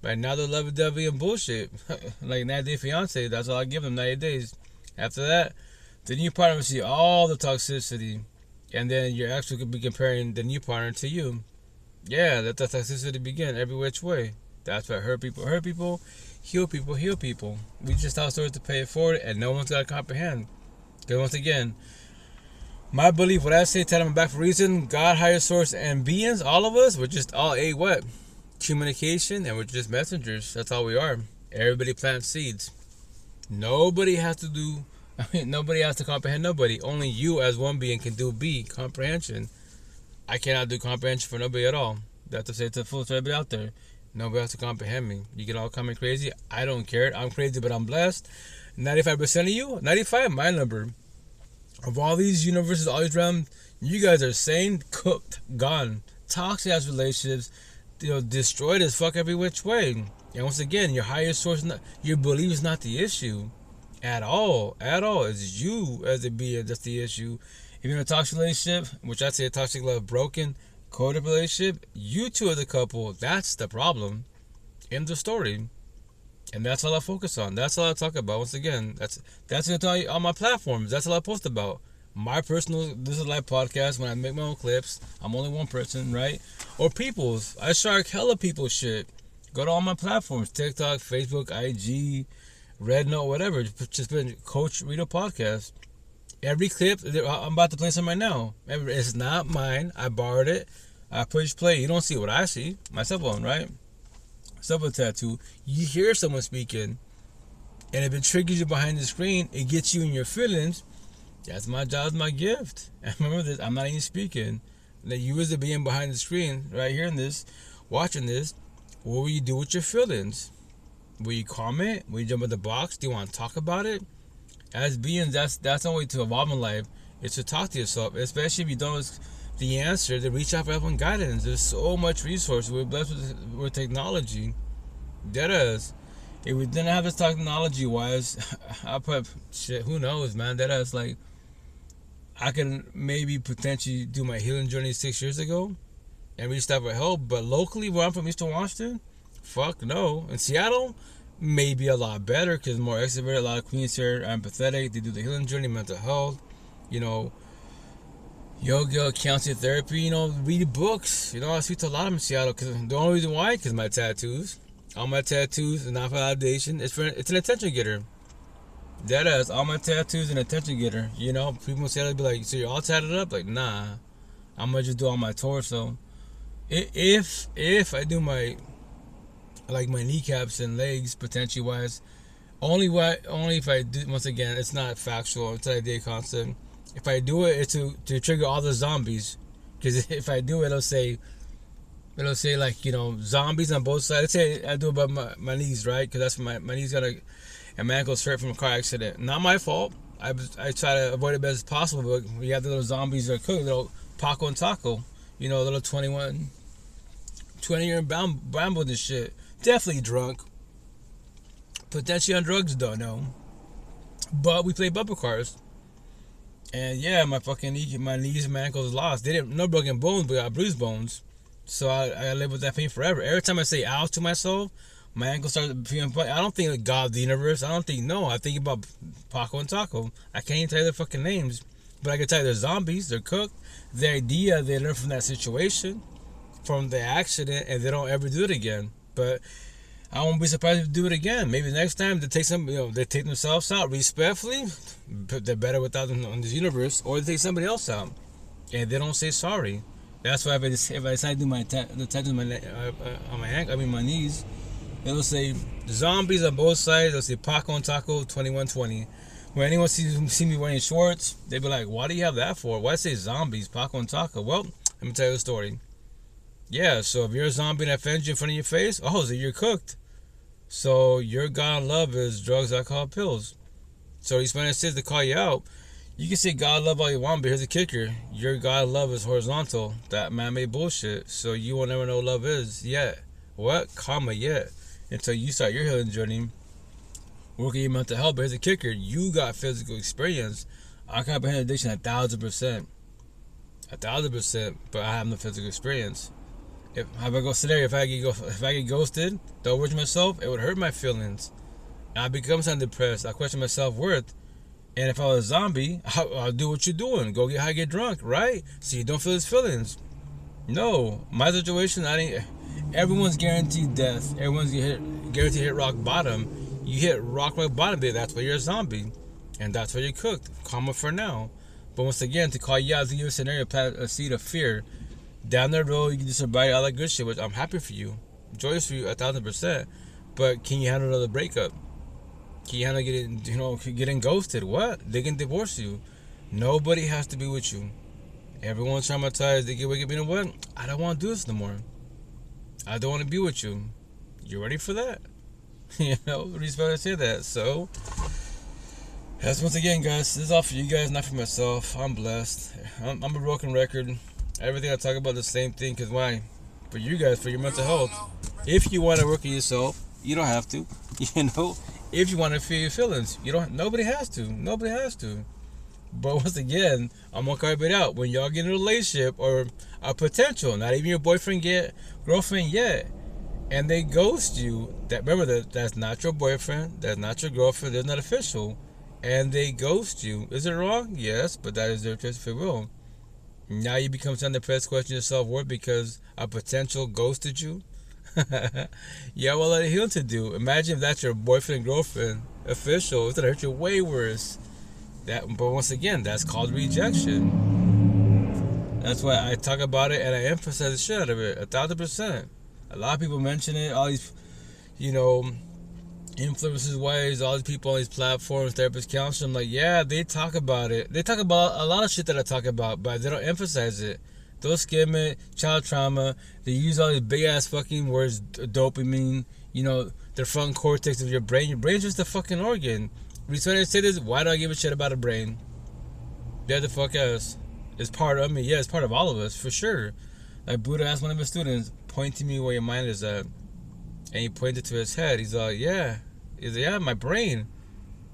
Right now they're lovey-dovey and bullshit. Like 90 Day Fiance, that's all I give them, 90 days. After that, the new partner will see all the toxicity. And then your ex will be comparing the new partner to you. Yeah, let the toxicity begin every which way. That's what hurt people, heal people, heal people. We just tell stories to pay it forward, and no one's got to comprehend. Because once again, my belief, what I say, tell them back for a reason, God, higher source, and beings, all of us, we're just all what? Communication, and we're just messengers. That's all we are. Everybody plants seeds. Nobody has to comprehend nobody. Only you as one being can do comprehension. I cannot do comprehension for nobody at all. That's to say to full to everybody out there. Nobody has to comprehend me. You get all coming crazy. I don't care. I'm crazy, but I'm blessed. 95% of you, 95, my number. Of all these universes, all these realms, you guys are sane, cooked, gone. Toxic ass relationships, destroyed as fuck every which way. And once again, your higher source, your belief is not the issue. At all. It's you as a being that's the issue. If you're in a toxic relationship, which I'd say a toxic love, broken, coded relationship, you two are the couple. That's the problem. End the story. And that's all I focus on. That's all I talk about. Once again, that's gonna tell you on my platforms. That's all I post about. My personal This Is Life podcast. When I make my own clips, I'm only one person, right? Or people's. I shark hella people's shit. Go to all my platforms: TikTok, Facebook, IG, Red Note, whatever. Just put Coach Rito podcast. Every clip, I'm about to play some right now. It's not mine. I borrowed it. I push play. You don't see what I see. My cell phone, right? Cell phone tattoo. You hear someone speaking, and if it triggers you behind the screen, it gets you in your feelings. That's my job, my gift. And remember this: I'm not even speaking. That you as the being behind the screen, right here in this, watching this, what will you do with your feelings? Will you comment? Will you jump in the box? Do you want to talk about it? As beings, that's the way to evolve in life. Is to talk to yourself, especially if you don't know the answer. To reach out for help and guidance. There's so much resource. We're blessed with technology. That is, if we didn't have this technology wise, I put shit. Who knows, man? That is like, I could maybe potentially do my healing journey 6 years ago and reach out for help. But locally, where I'm from, Eastern Washington, fuck no. In Seattle, maybe a lot better because more extroverted. A lot of queens here are empathetic. They do the healing journey, mental health, yoga, counseling, therapy. Read books. I speak to a lot of them in Seattle. Because the only reason why, because my tattoos. All my tattoos are not for validation. It's an attention getter. That is, all my tattoos an attention getter. People in Seattle be like, so you're all tatted up? Like, nah. I'm gonna just do all my torso. If I do my kneecaps and legs, potentially wise, only if I do. Once again, it's not factual. It's an idea concept. If I do it, it's to trigger all the zombies. Because if I do it, it'll say like zombies on both sides. Let's say I do it about my knees, right? Because that's my knees got a man goes straight from a car accident. Not my fault. I try to avoid it as best as possible. But we have the little zombies that are cooking, little Paco and Taco. Little 20-year bramble and shit. Definitely drunk. Potentially on drugs, don't know. But we play bumper cars. And yeah, my knees and my ankles lost. They didn't, no broken bones, but I got bruised bones. So I live with that pain forever. Every time I say ouch to myself, my ankle starts feeling funny. I don't think like God, the universe. I think about Paco and Taco. I can't even tell you their fucking names. But I can tell you they're zombies. They're cooked. The idea, they learn from that situation, from the accident, and they don't ever do it again. But I won't be surprised if they do it again. Maybe next time they take they take themselves out respectfully. They're better without them in this universe, or they take somebody else out. and they don't say sorry. That's why if I decide to do the tattoo on my on my hand, I mean my knees, it'll say zombies on both sides. It'll say Paco and Taco 2120. When anyone see me wearing shorts, they be like, "Why do you have that for? Why say zombies, Paco and Taco?" Well, let me tell you the story. Yeah, so if you're a zombie and that offends you in front of your face, oh, so you're cooked. So your God love is drugs, alcohol, pills. So these Spanish says to call you out. You can say God love all you want, but here's the kicker. Your God love is horizontal. That man-made bullshit. So you will never know what love is yet. What? Comma yet. Until you start your healing journey. Working your mental health. But here's the kicker. You got physical experience. I comprehend addiction 1,000%. 1,000%. But I have no physical experience. If I go scenario, if I get ghosted, don't worry myself, it would hurt my feelings. I become depressed. I question my self-worth. And if I was a zombie, I'll do what you're doing. Go get high, get drunk, right? So you don't feel his feelings. No, my situation, everyone's guaranteed death. Everyone's guaranteed to hit rock bottom. You hit rock bottom, that's why you're a zombie. And that's why you're cooked. Karma for now. But once again, to call you out, to give a scenario, a seed of fear. Down the road, you can do survive all that good shit, which I'm happy for you. Joyous for you 1,000%. But can you handle another breakup? Can you handle getting ghosted? What? They can divorce you. Nobody has to be with you. Everyone's traumatized. They get wake up, you know what? I don't want to do this no more. I don't want to be with you. You ready for that? Respect to say that. So, that's once again, guys. This is all for you guys, not for myself. I'm blessed. I'm a broken record. Everything I talk about the same thing. Because why? For you guys, for your mental health. If you want to work on yourself, you don't have to. If you want to feel your feelings, you don't. Nobody has to. Nobody has to. But once again, I'm gonna carve it out. When y'all get in a relationship or a potential, not even your boyfriend yet, girlfriend yet, and they ghost you, remember that's not your boyfriend, that's not your girlfriend, that's not official, and they ghost you. Is it wrong? Yes, but that is their choice if it will. Now you become depressed, question your self-worth because a potential ghosted you. Yeah, well, let it heal to do. Imagine if that's your boyfriend, girlfriend, official. It's gonna hurt you way worse. But once again, that's called rejection. That's why I talk about it and I emphasize the shit out of it 1,000%. A lot of people mention it. All these, influencers, wise, all these people on these platforms, therapists, counselors. I'm like, yeah, they talk about it. They talk about a lot of shit that I talk about, but they don't emphasize it. They'll skim it, child trauma. They use all these big ass fucking words, dopamine. The front cortex of your brain. Your brain's just a fucking organ. When I say this, why do I give a shit about a brain? Yeah, the fuck ass. It's part of me. Yeah, it's part of all of us, for sure. Like Buddha asked one of his students, point to me where your mind is at. And he pointed to his head. He's like, yeah. He's like, yeah, my brain.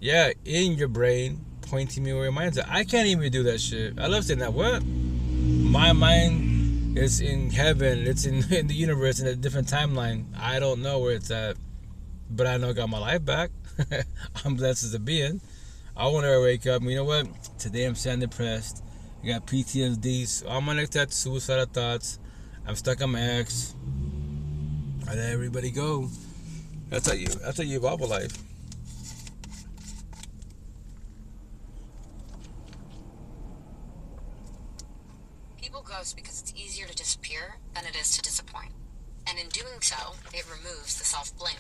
Yeah, in your brain, point to me where your mind's at. I can't even do that shit. I love saying that. What? My mind is in heaven. It's in the universe in a different timeline. I don't know where it's at. But I know I got my life back. I'm blessed as a being. I want to wake up. You know what? Today I'm sad depressed. I got PTSD. So all my next that's suicidal thoughts. I'm stuck on my ex. I let everybody go. That's how you evolve a life. People ghost because it's easier to disappear than it is to disappoint. And in doing so, it removes the self-blame.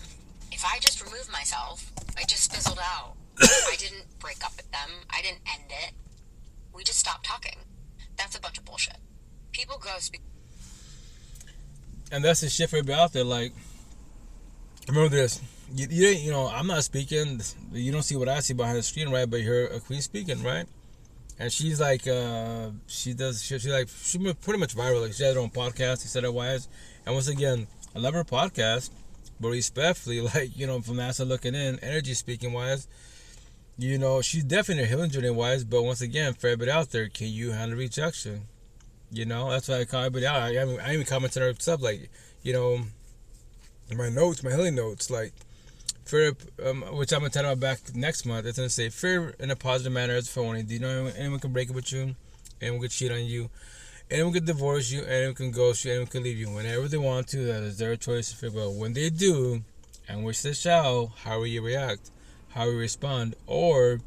If I just removed myself, I just fizzled out. I didn't break up with them. I didn't end it. We just stopped talking. That's a bunch of bullshit. People ghost. And that's the shit for everybody out there. Like, remember this. I'm not speaking. You don't see what I see behind the screen, right? But you hear a queen speaking, right? And she's like, she's pretty much viral. Like, she has her own podcast, etc. And once again, I love her podcast. But respectfully, from NASA looking in, energy speaking wise, she's definitely a healing journey wise. But once again, for everybody out there, can you handle rejection? That's why I call everybody out. I even commented on her stuff, in my notes, my healing notes, fear, which I'm gonna tell about back next month. It's gonna say fear in a positive manner as for warning. Do you know anyone can break up with you? Anyone can cheat on you? Anyone can divorce you, anyone can ghost you, anyone can leave you whenever they want to. That is their choice to figure out. When they do, and which they shall, how will you react? How will you respond? Or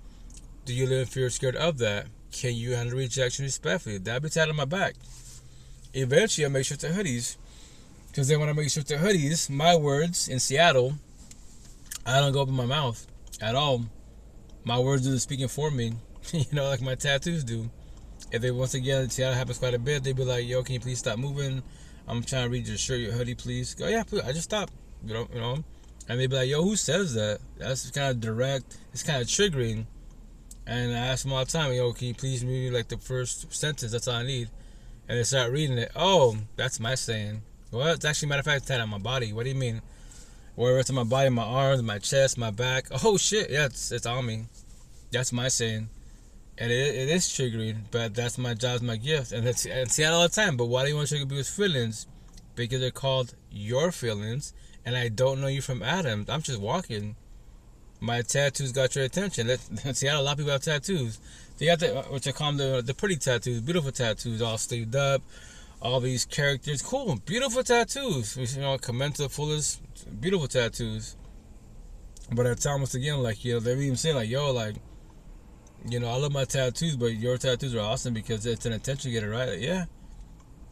do you live in fear, scared of that? can you handle rejection respectfully? That'll be tied on my back. Eventually, I'll make shift to hoodies. Because then when I make shift to hoodies, my words in Seattle, I don't go up in my mouth at all. My words do the speaking for me. Like my tattoos do. If they, once again, Seattle happens quite a bit, they'd be like, yo, can you please stop moving? I'm trying to read your shirt, your hoodie, please. Go, yeah, please. I just stopped. And they'd be like, yo, who says that? That's kind of direct. It's kind of triggering. And I ask them all the time, yo, can you please read like the first sentence? That's all I need. And they start reading it. Oh, that's my saying. Well, it's actually, matter of fact, tied on my body. What do you mean? Wherever it's on my body, my arms, my chest, my back. Oh, shit. Yeah, it's on me. That's my saying. And it is triggering, but that's my job, it's my gift. And see that all the time. But why do you want to trigger people's feelings? Because they're called your feelings. And I don't know you from Adam. I'm just walking. My tattoos got your attention. See, a lot of people have tattoos. They got which I call them the pretty tattoos, beautiful tattoos, all sleeved up, all these characters. Cool, beautiful tattoos. Commend to the fullest, beautiful tattoos. But I tell them once again, like, they're even saying, like, yo, like, I love my tattoos, but your tattoos are awesome because it's an intention to get it right. Like, yeah.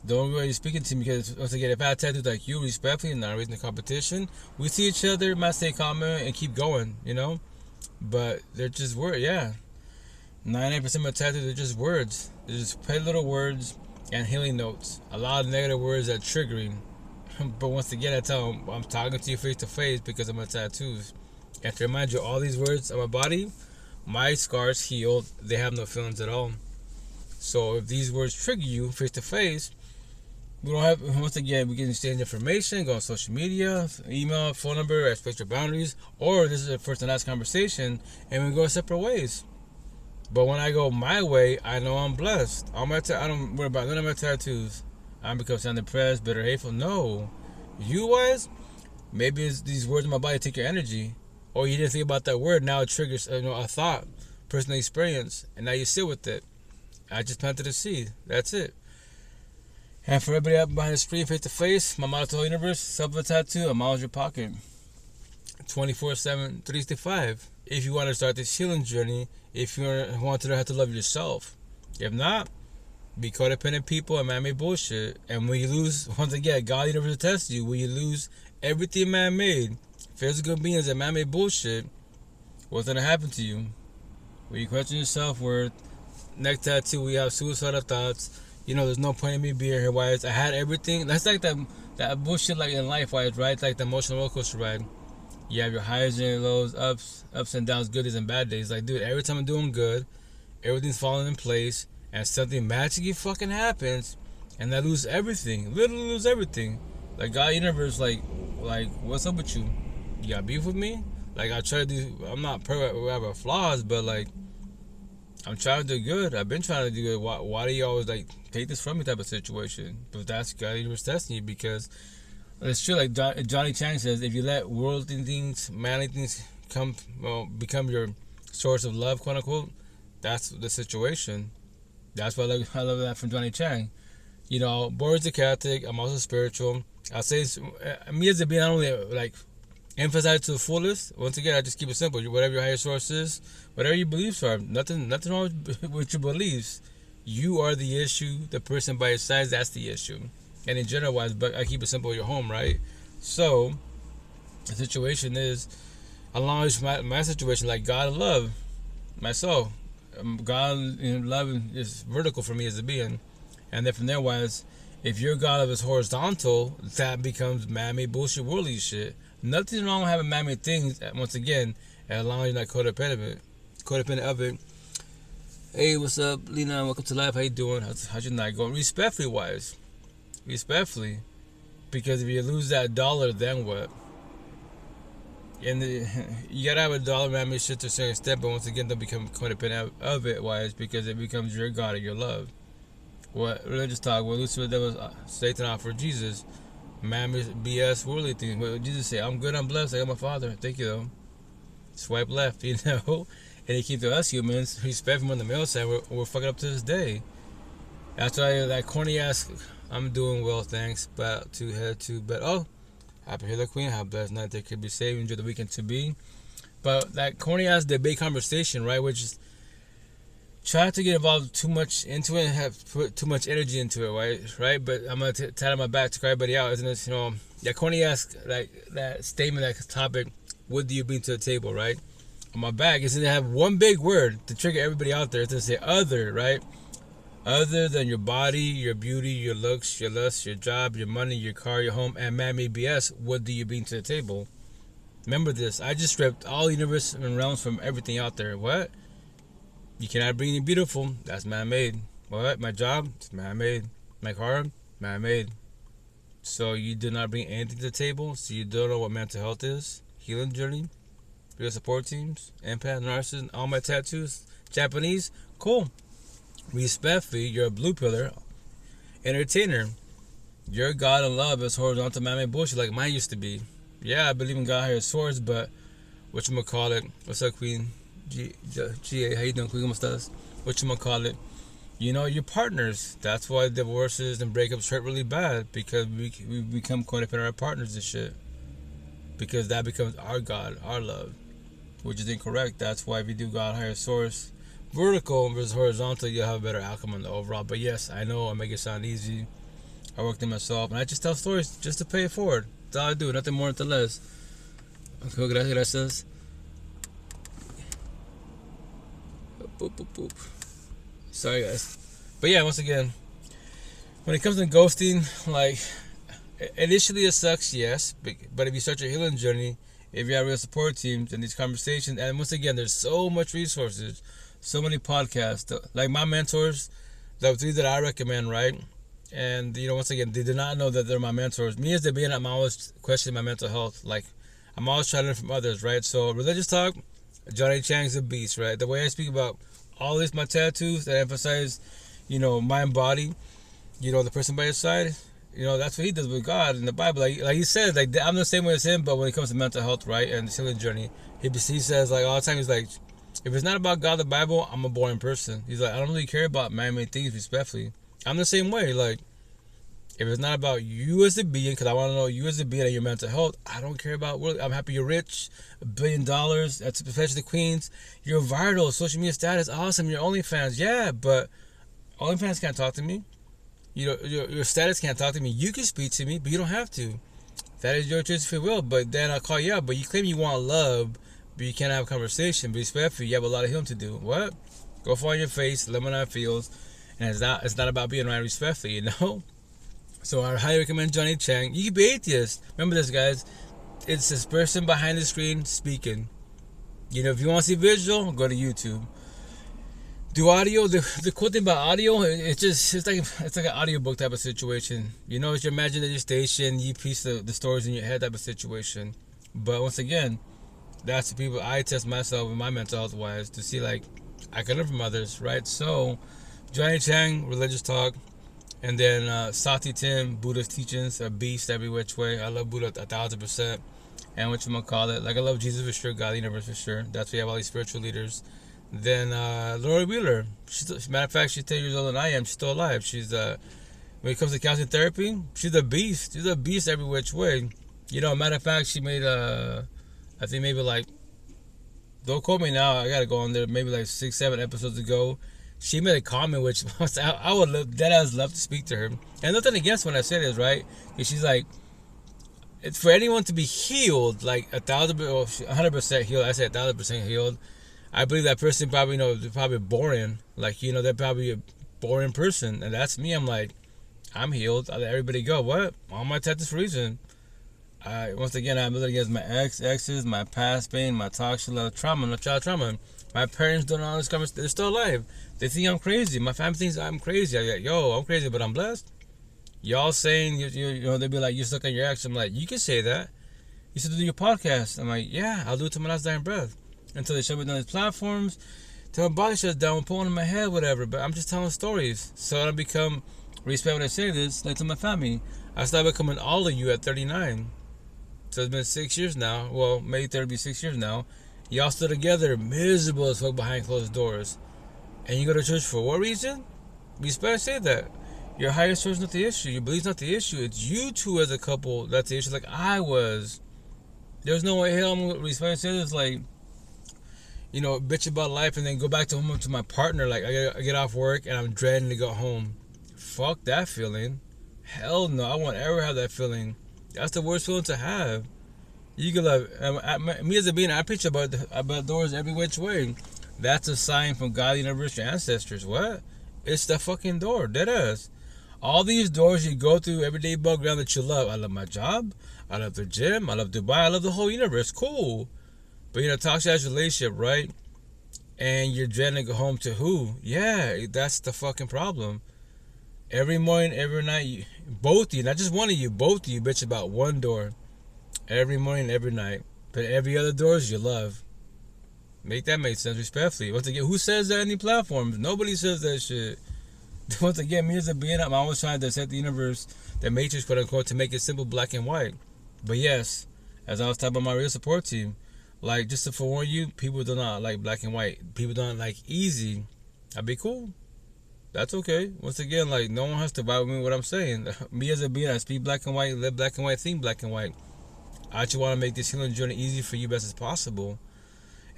The only way you're speaking to me, because once again, if I had tattoos like you, respectfully, not raising the competition, we see each other, might stay calm and keep going, But they're just words, yeah. 98% of my tattoos are just words. They're just petty little words and healing notes. A lot of negative words that are triggering. But once again, I tell them, I'm talking to you face to face because of my tattoos. And to remind you, all these words on my body, my scars healed, they have no feelings at all. So if these words trigger you face to face, we don't have, once again, we can exchange information, go on social media, email, phone number, respect your boundaries, or this is a first and last conversation, and we go separate ways. But when I go my way, I know I'm blessed. I don't worry about none of my tattoos. I don't become sound depressed, bitter, hateful. No. You-wise, maybe it's these words in my body take your energy. Or you didn't think about that word, now it triggers a thought, personal experience, and now you sit with it. I just planted a seed. That's it. And for everybody up behind the screen, face to face, my motto to the whole universe, self-tattoo, a mile in your pocket. 24/7, 365. If you want to start this healing journey, if you want to learn how to love yourself. If not, be codependent people and man-made bullshit. And when you lose, once again, God universe tests you, when you lose everything man-made, physical beings and man-made bullshit, what's going to happen to you? When you question your self-worth, next tattoo, we have suicidal thoughts. There's no point in me being here. Why? I had everything. That's like that bullshit like in life, why? Right? It's like the emotional roller coaster ride. You have your highs and your lows, ups and downs, good days and bad days. Like, dude, every time I'm doing good, everything's falling in place, and something magically fucking happens, and I lose everything. Literally lose everything. Like, God universe, like, what's up with you? You got beef with me? Like, I try to do, I'm not perfect, we have flaws, but like, I'm trying to do good. I've been trying to do good. Why do you always like take this from me type of situation? But that's God universe testing you, because it's true. Like Johnny Chang says, if you let worldly things, manly things become your source of love, quote unquote, that's the situation. That's why I love that from Johnny Chang. Born as a Catholic, I'm also spiritual. I'll say me as a being, I don't really like emphasize to the fullest. Once again, I just keep it simple. Whatever your higher source is, whatever your beliefs are, nothing wrong with your beliefs. You are the issue. The person by your side, that's the issue. And in general wise, but I keep it simple. Your home, right? So the situation is, along with my situation, like God love myself. God love is vertical for me as a being, and then from there wise, if your God love is horizontal, that becomes man-made bullshit, worldly shit. Nothing wrong with having man-made things. Once again, as long as you're not codependent of it. Hey, what's up, Lena? Welcome to life. How you doing? How's your night going? Respectfully wise. Respectfully. Because if you lose that dollar, then what? And you gotta have a dollar man-made shit to a certain extent, but once again, don't become codependent of it. Why? It's because it becomes your God or your love. What religious talk? What Lucifer, devil, Satan offered Jesus? Man-made BS, worldly things. What Jesus say? I'm good, I'm blessed, I got my Father. Thank you, though. Swipe left, And he keeps to us humans, respect from on the male side, we're fucking up to this day. That's why that corny ass, I'm doing well, thanks, but to head to bed. Oh, happy Halo Queen, have a blessed night, they could be saved, enjoy the weekend to be. But that corny ass debate conversation, right, which is, try to get involved too much into it and have put too much energy into it, right? But I'm gonna tie my back to cry everybody out, isn't it? That corny ass like that statement, that topic. What do you bring to the table, right? On my back is gonna have one big word to trigger everybody out there. It's gonna say other, right? Other than your body, your beauty, your looks, your lust, your job, your money, your car, your home, and man-made BS. What do you bring to the table? Remember this. I just stripped all universe and realms from everything out there. What? You cannot bring anything beautiful. That's man-made. What? My job? It's man-made. My car? Man-made. So you do not bring anything to the table. So you don't know what mental health is. Healing journey. Real support teams. Empath, narcissist. All my tattoos. Japanese. Cool. Respectfully, you're a blue pillar. Entertainer. Your God and love is horizontal man-made bullshit like mine used to be. Yeah, I believe in God higher source, but whatchamacallit. What's up, Queen? G.A. How you doing, Queen? ¿Cómo estás? Whatchamacallit. You know, your partners. That's why divorces and breakups hurt really bad, because we become codependent on our partners and shit. Because that becomes our God, our love, which is incorrect. That's why if you do God higher source, vertical versus horizontal, you'll have a better outcome on the overall. But yes, I know I make it sound easy. I worked in myself, and I just tell stories just to pay it forward. That's all I do, nothing more, nothing less. Okay, gracias. Boop, boop, boop. Sorry, guys. But yeah, once again, when it comes to ghosting, like, initially it sucks, yes. But if you start your healing journey, if you have real support teams and these conversations, and once again, there's so much resources, so many podcasts. Like my mentors, the three that I recommend, right? And, you know, once again, they do not know that they're my mentors. Me as the being, I'm always questioning my mental health. Like, I'm always trying to learn from others, right? So, religious talk, Johnny Chang's a beast, right? The way I speak about all this, my tattoos that emphasize, you know, mind, body, you know, the person by your side, you know, that's what he does with God in the Bible. Like he says, like, I'm the same way as him, but when it comes to mental health, right, and the healing journey, he says, like, all the time, he's like, if it's not about God, the Bible, I'm a boring person. He's like, I don't really care about man-made things, respectfully. I'm the same way. Like, if it's not about you as a being, because I want to know you as a being and your mental health, I don't care about what. I'm happy you're rich, $1 billion, that's especially the queens. You're viral, social media status, awesome. You're OnlyFans, yeah, but OnlyFans can't talk to me. You know, your status can't talk to me. You can speak to me, but you don't have to. That is your choice if you will. But then I'll call you out. But you claim you want love, but you can't have a conversation. But respectfully, you have a lot of healing to do. What? Go fall on your face, let me know how it feels. And it's not about being right respectfully, you know? So I highly recommend Johnny Chang. You can be atheist. Remember this, guys. It's this person behind the screen speaking. You know, if you want to see visual, go to YouTube. Do audio. The cool thing about audio, it's like an audiobook type of situation. You know, it's your imaginary station. You piece the stories in your head type of situation. But once again, that's the people I test myself and my mental health wise to see, like, I can learn from others, right? So Johnny Chang, religious talk. And then Sati Tim, Buddha's teachings, a beast every which way. I love Buddha 1,000%. And whatchamacallit, like, I love Jesus for sure, God, the universe for sure. That's why you have all these spiritual leaders. Then Lori Wheeler, matter of fact, she's 10 years older than I am. She's still alive. She's when it comes to counseling therapy, she's a beast. She's a beast every which way. You know, matter of fact, she made I think maybe like, don't quote me now, I gotta go on there, maybe like 6-7 episodes ago. She made a comment which I would love to speak to her. And nothing against when I say this, right? Because she's like, it's for anyone to be healed, like 100% healed. I said 1,000% healed. I believe that person probably, you know, they're probably boring. Like, you know, they're probably a boring person. And that's me. I'm like, I'm healed. I let everybody go. What? All my tattoos for a reason. Once again, I'm looking against my exes, my past pain, my toxic love, trauma, no child trauma. My parents don't know all this conversation. They're still alive. They think I'm crazy. My family thinks I'm crazy. I'm like, yo, I'm crazy, but I'm blessed. Y'all saying, you know, they'll be like, you're stuck on your ex. I'm like, you can say that. You should do your podcast. I'm like, yeah, I'll do it to my last dying breath. Until they shut me down these platforms, till my body shuts down, pulling in my head, whatever. But I'm just telling stories. So I don't become, respect when I say this, like to my family. I started becoming all of you at 39. So it's been 6 years now. Well, maybe 36 years now. Y'all still together, miserable as fuck behind closed doors. And you go to church for what reason? Respect, say that. Your higher source is not the issue. Your belief's not the issue. It's you two as a couple that's the issue, like I was. There's no way hell I'm going to respect, say this, like, bitch about life and then go back to home to my partner. Like, I get off work and I'm dreading to go home. Fuck that feeling. Hell no, I won't ever have that feeling. That's the worst feeling to have. You can love me as a being. I preach about doors every which way. That's a sign from God, the universe, your ancestors. What? It's the fucking door, dead ass. All these doors you go through every day, bug ground that you love. I love my job. I love the gym. I love Dubai. I love the whole universe. Cool. But toxic ass relationship, right? And you're dreading to go home to who? Yeah, that's the fucking problem. Every morning, every night, both of you, not just one of you, both of you bitch about one door. Every morning, every night. But every other door is your love. Make that make sense respectfully. Once again, who says that on any platforms? Nobody says that shit. Once again, me as a being, I'm always trying to set the universe, the matrix, quote unquote, to make it simple, black and white. But yes, as I was talking about my real support team, like, just to forewarn you, people do not like black and white. People don't like easy. I'd be cool. That's okay. Once again, like, no one has to vibe with me what I'm saying. Me as a being, I speak black and white, live black and white, think black and white. I actually want to make this healing journey easy for you best as possible.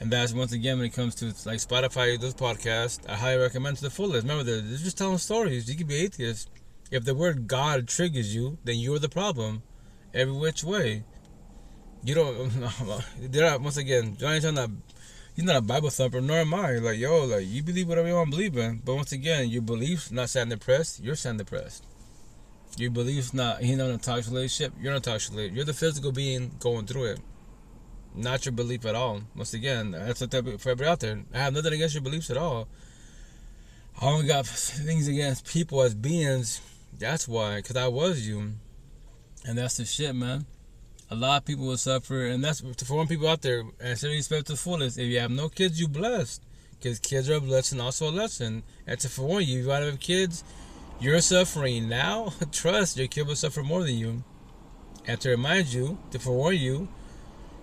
And that's, once again, when it comes to like Spotify, those podcasts, I highly recommend to the fullest. Remember, they're just telling stories. You can be atheist. If the word God triggers you, then you're the problem. Every which way. You don't. They're not, once again, Johnny's not. He's not a Bible thumper, nor am I. Like, yo, like, you believe whatever you want to believe in. But once again, your beliefs not sound depressed. You're sound depressed. Your beliefs not. He's not in a toxic relationship. You're not toxic relationship. You're the physical being going through it. Not your belief at all. Once again, that's what for everybody out there. I have nothing against your beliefs at all. I only got things against people as beings. That's why, because I was you. And that's the shit, man. A lot of people will suffer, and that's for one people out there. And so respect to the fullest. If you have no kids, you blessed. Because kids are a blessing, also a lesson. And to forewarn you, if you want to have kids, you're suffering now. Trust, your kid will suffer more than you. And to remind you, to forewarn you,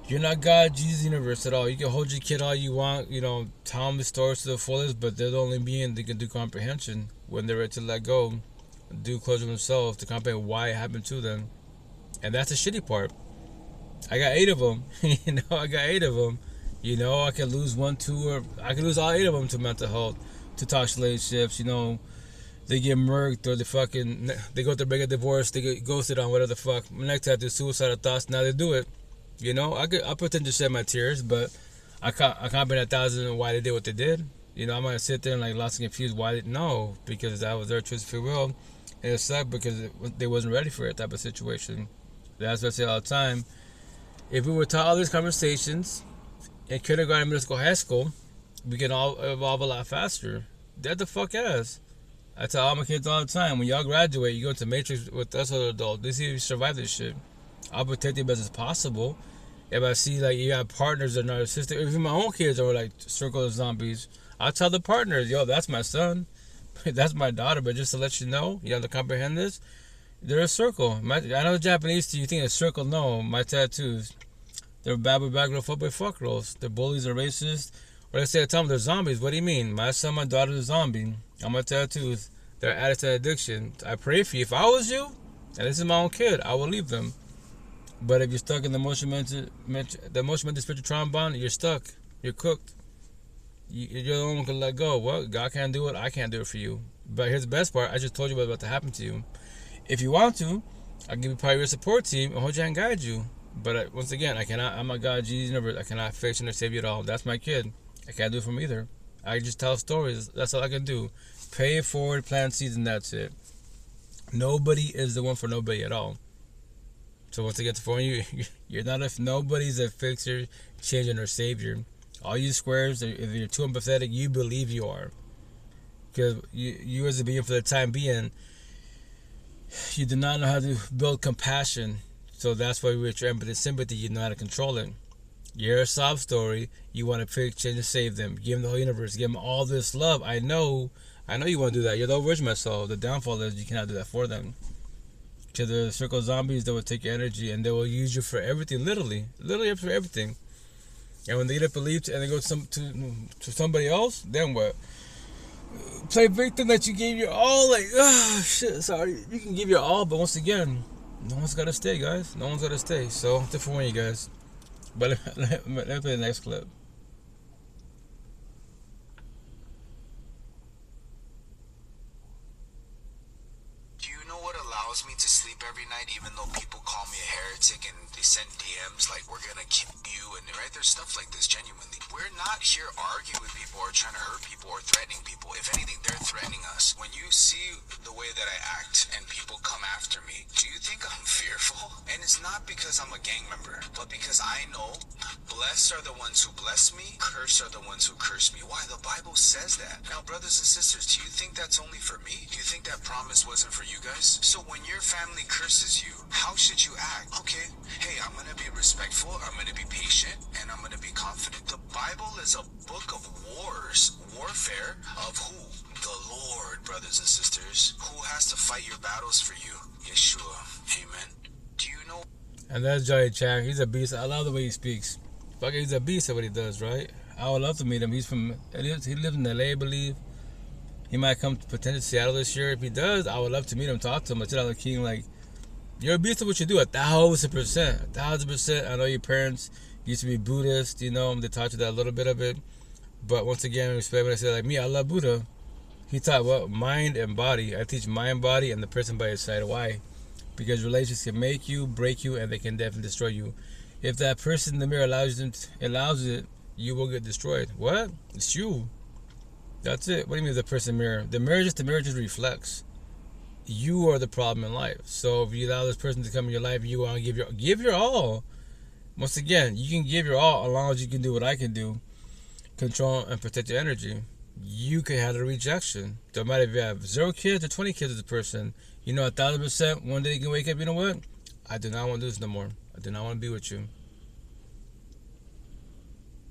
you're not God, Jesus, universe at all. You can hold your kid all you want, tell them the stories to the fullest, but they're the only being that can do comprehension when they're ready to let go, do closure themselves to comprehend why it happened to them. And that's the shitty part. I got 8 of them. I got 8 of them. I can lose 1, 2, or I can lose all 8 of them to mental health, to toxic relationships. They get murked, or they go through a divorce, they get ghosted on, whatever the fuck. Next time, do suicidal thoughts. Now they do it. I pretend to shed my tears, but I can't be 1,000 why they did what they did. I might sit there and like lost and confused why no, because that was their choice of free will, and it sucked because they wasn't ready for that type of situation. That's what I say all the time. If we were taught all these conversations in kindergarten, middle school, high school, we can all evolve a lot faster. Dead the fuck ass. I tell all my kids all the time, when y'all graduate, you go into Matrix with us other adults. They see if you survive this shit. I'll protect you as best as possible. If I see like you have partners that are narcissistic, even my own kids are like circle of zombies, I'll tell the partners, yo, that's my son, that's my daughter, but just to let you know, you have to comprehend this, they're a circle. I know the Japanese, you think a circle, no, my tattoos, they're bad with background fuck girls, they're bullies, they're racist, or they say, I tell them they're zombies. What do you mean? My son, my daughter's a zombie. On my tattoos, they're addicts to addiction. I pray for you. If I was you, and this is my own kid, I will leave them. But if you're stuck in the emotional spiritual trauma bond, you're stuck. You're cooked. You're the only one who can let go. Well, God can't do it. I can't do it for you. But here's the best part. I just told you what's about to happen to you. If you want to, I'll give you part of your support team and hold you and guide you. But once again, I cannot. I'm a God, Jesus, universe. I cannot fix you or save you at all. That's my kid. I can't do it from either. I just tell stories. That's all I can do. Pay it forward, plant seeds, and that's it. Nobody is the one for nobody at all. So once again, for you, you're not nobody's a fixer, changer, or savior. All you squares, if you're too empathetic, you believe you are. Because you as a being, for the time being, you do not know how to build compassion. So that's why with your empathy and sympathy, you know how to control it. You're a sob story. You want to fix, change, and save them. Give them the whole universe. Give them all this love. I know you want to do that. You're the original soul. The downfall is you cannot do that for them. Because they're the circle of zombies that will take your energy and they will use you for everything, literally for everything. And when they get a belief and they go to somebody else, then what? Play victim that you gave your all, like, shit, sorry. You can give your all, but once again, no one's got to stay, guys. No one's got to stay. So, to warn you guys. But let me play the next clip. stuff like this, genuinely. We're not here arguing with people or trying to hurt people or threatening people. If anything, they're threatening us. When you see the way that I act and people come after me, do you think I'm fearful? And it's not because I'm a gang member, but because I know blessed are the ones who bless me, cursed are the ones who curse me. Why? The Bible says that. Now, brothers and sisters, do you think that's only for me? Do you think that promise wasn't for you guys? So when your family curses you, how should you act? Okay, hey, I'm gonna be respectful, I'm gonna be patient, and I'm gonna be confident. The Bible is a book of warfare of who? The Lord, brothers and sisters. Who has to fight your battles for you? Yeshua. Amen. Do you know? And that's Johnny Chang. He's a beast. I love the way he speaks. Fucking, he's a beast at what he does, right? I would love to meet him. He lives in LA, I believe. He might come to potentially Seattle this year. If he does, I would love to meet him, talk to him. I tell the king, like, you're a beast at what you do, 1,000%. 1,000%. I know your parents used to be Buddhist, you know, they taught you that a little bit of it. But once again, respect when I say, like me, I love Buddha. He taught what? Mind and body. I teach mind, body, and the person by your side. Why? Because relationships can make you, break you, and they can definitely destroy you. If that person in the mirror allows it, you will get destroyed. What? It's you. That's it. What do you mean the person mirror? The mirror just reflects. You are the problem in life. So if you allow this person to come in your life, you want to give your all. Once again, you can give your all as long as you can do what I can do. Control and protect your energy. You can handle rejection. Don't matter if you have 0 kids or 20 kids with a person. You know 1,000%. One day you can wake up. You know what? I do not want to do this no more. I do not want to be with you.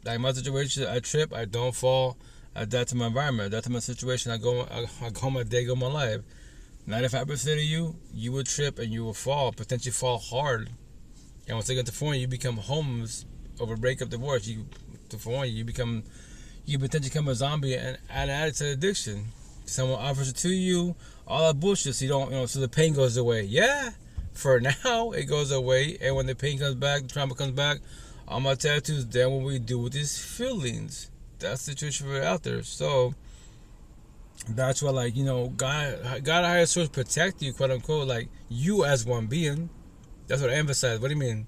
Like my situation, I trip. I don't fall. I adapt to my environment. I adapt to my situation. I go my day, go my life. 95% of you will trip and you will fall. Potentially fall hard. And once they get to 40, you become homeless over breakup, divorce. You potentially become a zombie and add to addiction. Someone offers it to you, all that bullshit, so you don't, so the pain goes away. Yeah, for now it goes away, and when the pain comes back, the trauma comes back, all my tattoos. Then what we do with these feelings? That's the situation we're out there. So that's why, like, God, higher source protect you, quote unquote, like you as one being. That's what I emphasize. What do you mean?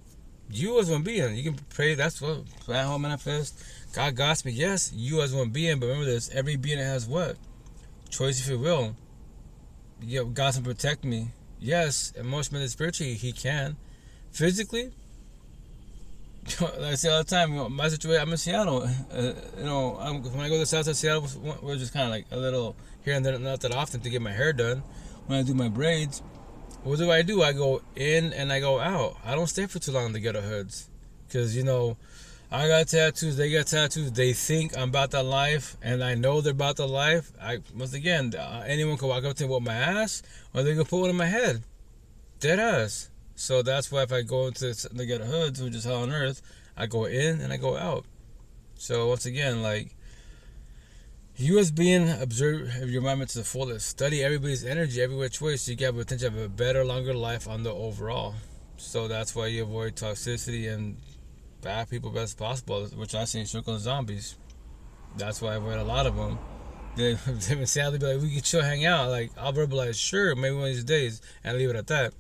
You as one being. You can pray. That's what plan, home, manifest. God got me. Yes, you as one being. But remember this: every being has what? Choice, if you will. God can protect me. Yes, emotionally and spiritually, He can. Physically, like I say all the time, my situation. I'm in Seattle. When I go to the south side of Seattle, we're just kind of like a little here and there, not that often to get my hair done. When I do my braids. What do? I go in and I go out. I don't stay for too long in the ghetto hoods. Because, I got tattoos, they got tattoos. They think I'm about that life, and I know they're about the life. Once again, anyone can walk up to me with my ass, or they can put one in my head. Dead ass. So that's why if I go into the ghetto hoods, which is hell on earth, I go in and I go out. So once again, like, you as being, observe your environment to the fullest. Study everybody's energy, every which way, so you can have potential of a better, longer life on the overall. So that's why you avoid toxicity and bad people best possible, which I see in circle of zombies. That's why I avoid a lot of them. They sadly be like, we can chill, hang out. Like, I'll verbalize, sure, maybe one of these days, and leave it at that.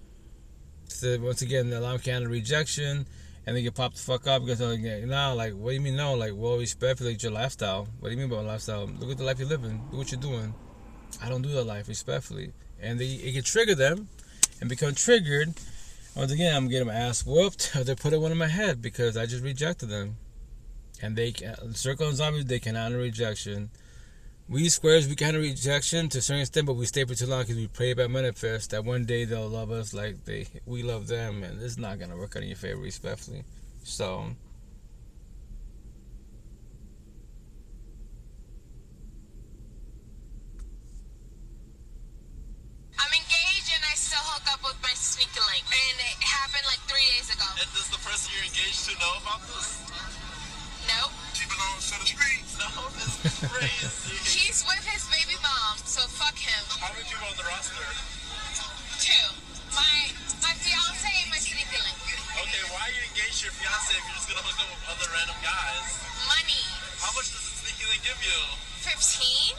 So once again, the alarm can handle rejection. And they get popped the fuck up because they're like, what do you mean no? Like, well, respectfully, it's your lifestyle. What do you mean by lifestyle? Look at the life you're living. Look what you're doing. I don't do that life, respectfully. And it can trigger them and become triggered. Once again, I'm getting my ass whooped. Or they put it one in my head because I just rejected them. And they circle and zombies, they can handle rejection. We squares, we can handle rejection to a certain extent, but we stay for too long because we pray about manifest that one day they'll love us like we love them, and it's not gonna work out in your favor, respectfully. So I'm engaged and I still hook up with my sneaky link, and it happened like 3 days ago. And does the person you're engaged to know about this? Nope. He belongs to the streets. No, this is crazy. He's with his baby mom, so fuck him. How many people on the roster? 2. My fiance and my sneaky link. Okay, why are you engaged to your fiance if you're just gonna hook up with other random guys? Money. How much does the sneaky link give you? 15.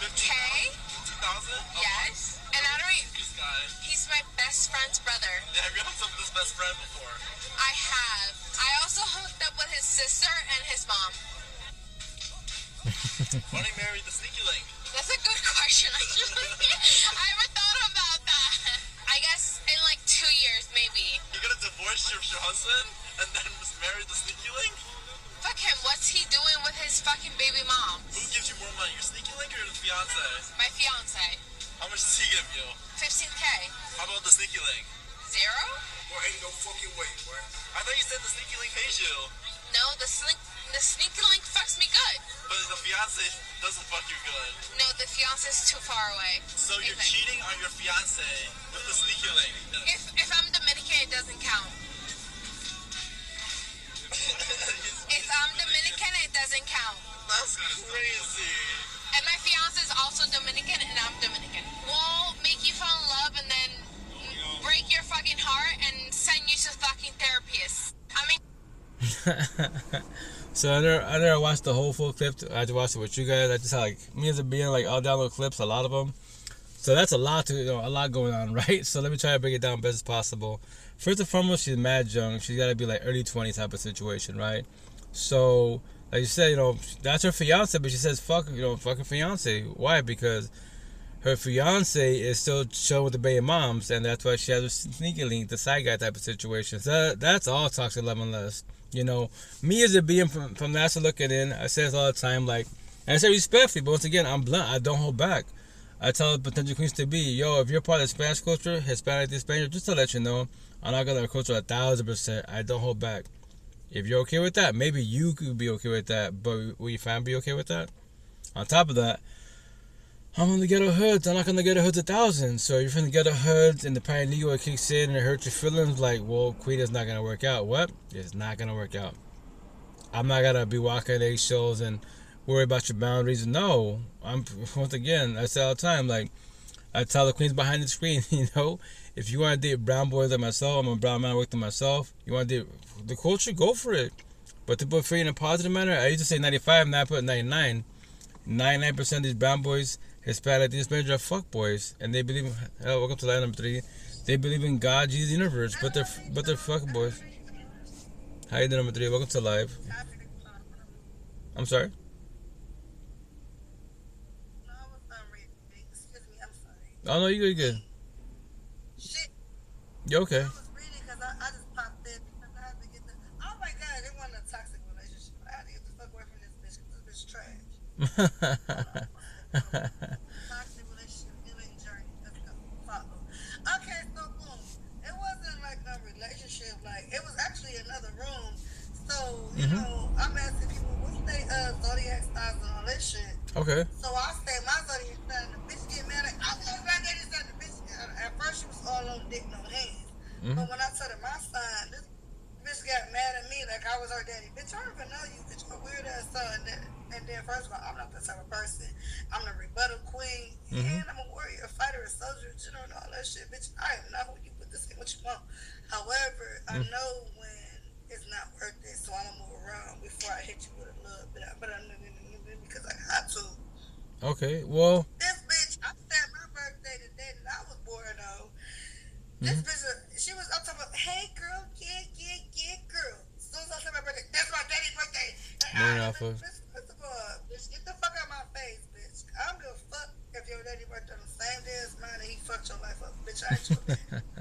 15,000? Yes. And I don't. This guy. He's my best friend's brother. Yeah, have you hooked up with this best friend before? I have. I also hooked up with his sister and his mom. Why don't you marry the sneaky link? That's a good question, actually. I never thought about that. I guess in like 2 years, maybe. You're gonna divorce your husband and then just marry the sneaky link? Fuck him. What's he doing with his fucking baby mom? Who gives you more money, your sneaky link or your fiance? My fiance. How much does he give you? 15K. How about the sneaky link? 0? Boy, ain't no fucking way, boy. I thought you said the sneaky link pays you. No, the sneaky link fucks me good. But the fiance doesn't fuck you good. No, the fiance's too far away. So you're Nathan. cheating on your fiance with the sneaky link. If I'm Dominican, it doesn't count. If I'm Dominican, it doesn't count. That's crazy. And my fiance is also Dominican, and I'm Dominican. We'll make you fall in love and then break your fucking heart and send you to fucking therapists. I mean... So I never watched the whole full clip. I just watched it with you guys. I just had like me as a being like I'll download clips, a lot of them. So that's a lot a lot going on, right? So let me try to break it down best as possible. First and foremost, she's mad young. She's got to be like early 20s type of situation, right? So like you said, that's her fiance, but she says fuck, fuck her fiance. Why? Because her fiance is still chilling with the baby moms, and that's why she has a sneaky link, the side guy type of situation. So that's all toxic love and lust. Me as a being from NASA looking in, I say this all the time, like, and I say respectfully, but once again, I'm blunt. I don't hold back. I tell potential queens to be, yo, if you're part of the Spanish culture, Hispanic, just to let you know, I'm not gonna culture 1,000%. I don't hold back. If you're okay with that, maybe you could be okay with that, but will your family be okay with that? On top of that, I'm in the ghetto hoods. I'm not gonna get a hoods 1,000. So you're from the ghetto hoods and the paralegal kicks in and it hurts your feelings. Like, well, Queen, it's not gonna work out. What? It's not gonna work out. I'm not gonna be walking eggshells and worry about your boundaries. No, once again, I say all the time. Like, I tell the queens behind the screen, if you want to date brown boys like myself, I'm a brown man working myself. You want to date the culture, go for it. But to put free in a positive manner, I used to say 95, now I put 99. 99% of these brown boys, Hispanic, these men are fuck boys, and they believe. Welcome to line number 3. They believe in God, Jesus, the universe, but they're fuck boys. How you doing, number 3? Welcome to live. I'm sorry. Oh no, you good. Shit. You okay? I was reading because I just popped in because I had to get the. Oh my god, it wasn't a toxic relationship. I had to get the fuck away from this bitch because this bitch trash. Toxic relationship healing journey. Let's go. Follow. Okay, so boom. It wasn't like a relationship. Like it was actually another room. So I'm asking people what's their zodiac signs and all that shit. Okay. So I say my zodiac sign. The bitch get mad at. I was like, that is not the bitch. At first she was all on dick, no hands. But when I told her my sign, this bitch got mad at me like I was her daddy. Bitch, I don't even know you. Bitch, you're a weird ass son. And then first of all, I'm not that type of person. I'm the rebuttal queen, and I'm a warrior, a fighter, a soldier, general, and all that shit. Bitch, I am not who you put this in what you want. However, I know when it's not worth it, so I'm gonna move around before I hit you with a little bit. But I'm not because I got to. Okay, well. This bitch, I said my birthday the day that I was born, though. This bitch, I'm talking about, hey girl, yeah, girl. As soon as I said my birthday, that's my daddy's birthday. First of all, bitch, get the fuck out of my face, bitch. I don't give a fuck if your daddy's birthday on the same day as mine and he fucked your life up. Bitch, I ain't your daddy.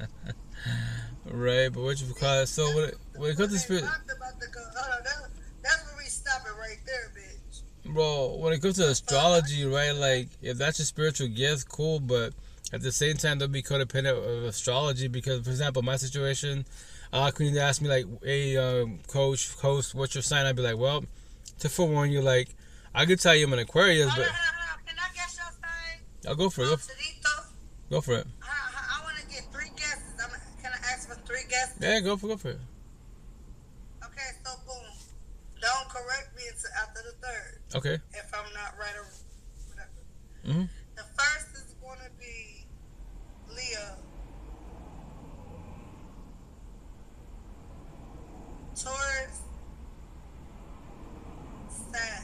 Right, but what you call it? So when it comes to spirit, that's where we stop it right there, bitch. bro, when it comes to astrology, right? Like, if that's your spiritual gift, cool. But at the same time, don't be codependent of astrology because, for example, my situation, Queen asked me like, "Hey, coach, host, what's your sign?" I'd be like, "Well, to forewarn you, like, I could tell you I'm an Aquarius, but Can I guess your sign? I'll go for it. Go for it. I want to get 3 guesses. Can I ask for 3 guesses? Yeah, go for it. Okay, so boom. Don't correct me until after the 3rd. Okay. If I'm not right or whatever. Mm-hmm. The first is going to be Leo. Taurus. Sag.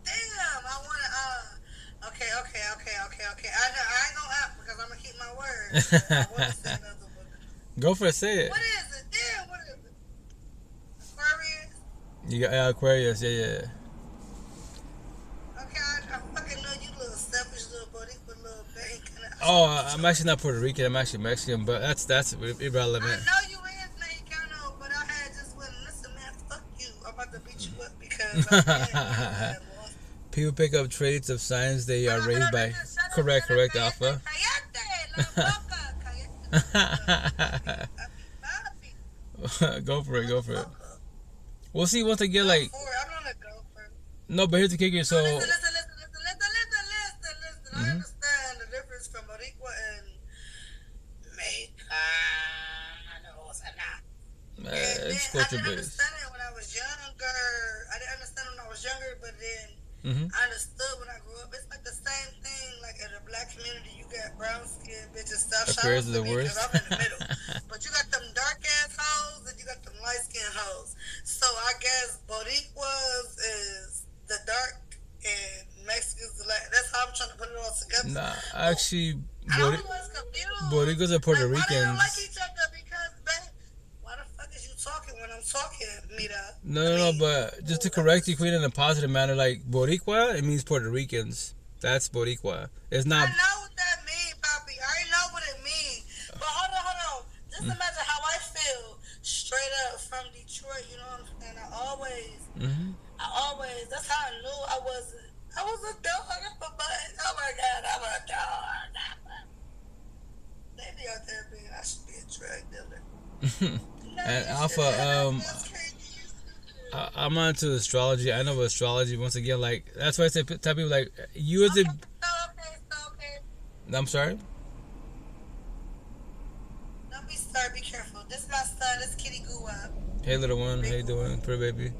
Damn, I want to, okay. I ain't gonna act because I'm gonna keep my word. I want to say another one. Go for it. Say it. What is it? Damn, what is it? Aquarius? You got Aquarius. Yeah. Okay, I fucking know you little selfish little buddy with little bank. Oh, I'm actually not Puerto Rican. I'm actually Mexican, but that's irrelevant. I know you is Mexicano, but I had just went, listen, man, fuck you. I'm about to beat you up because I can't. People pick up traits of signs they are raised by. Correct, Alpha. Go for it. We'll see once again, like. No, but here's the kicker. So. Listen. I understand the difference from Boricua and Mexicano. It's I culture didn't based. understand it when I was younger. But then I understood when I grew up. It's like the same thing. Like in the black community, you got brown skin bitches. Stop Aquarius shouting is the at me worst. because I'm in the middle. But you got them dark ass hoes and you got them light skin hoes. So I guess Boricuas is the dark and Mexicans the light. That's how I'm trying to put it all together. Nah, actually, Boricuas are Puerto Why they don't Ricans. like each other? Because why the fuck is you talking when I'm talking, Mira? No, but just to correct you, Queen, in a positive manner, like Boricua, it means Puerto Ricans. That's Boricua. It's not. I know what that means, Papi. I know what it means. But hold on. Just imagine how I feel straight up from Detroit. You know what I'm saying? I always. That's how I knew I was a dog. Oh my God, I'm a dog. They be out there being, I should be a drug dealer. And Alpha, I'm not into astrology. I know astrology. Once again, like that's why I say tell people like you as a. Okay. I'm sorry. Don't be sorry. Be careful. This is my son. This kitty grew up. Hey, little one. How you doing, pretty baby?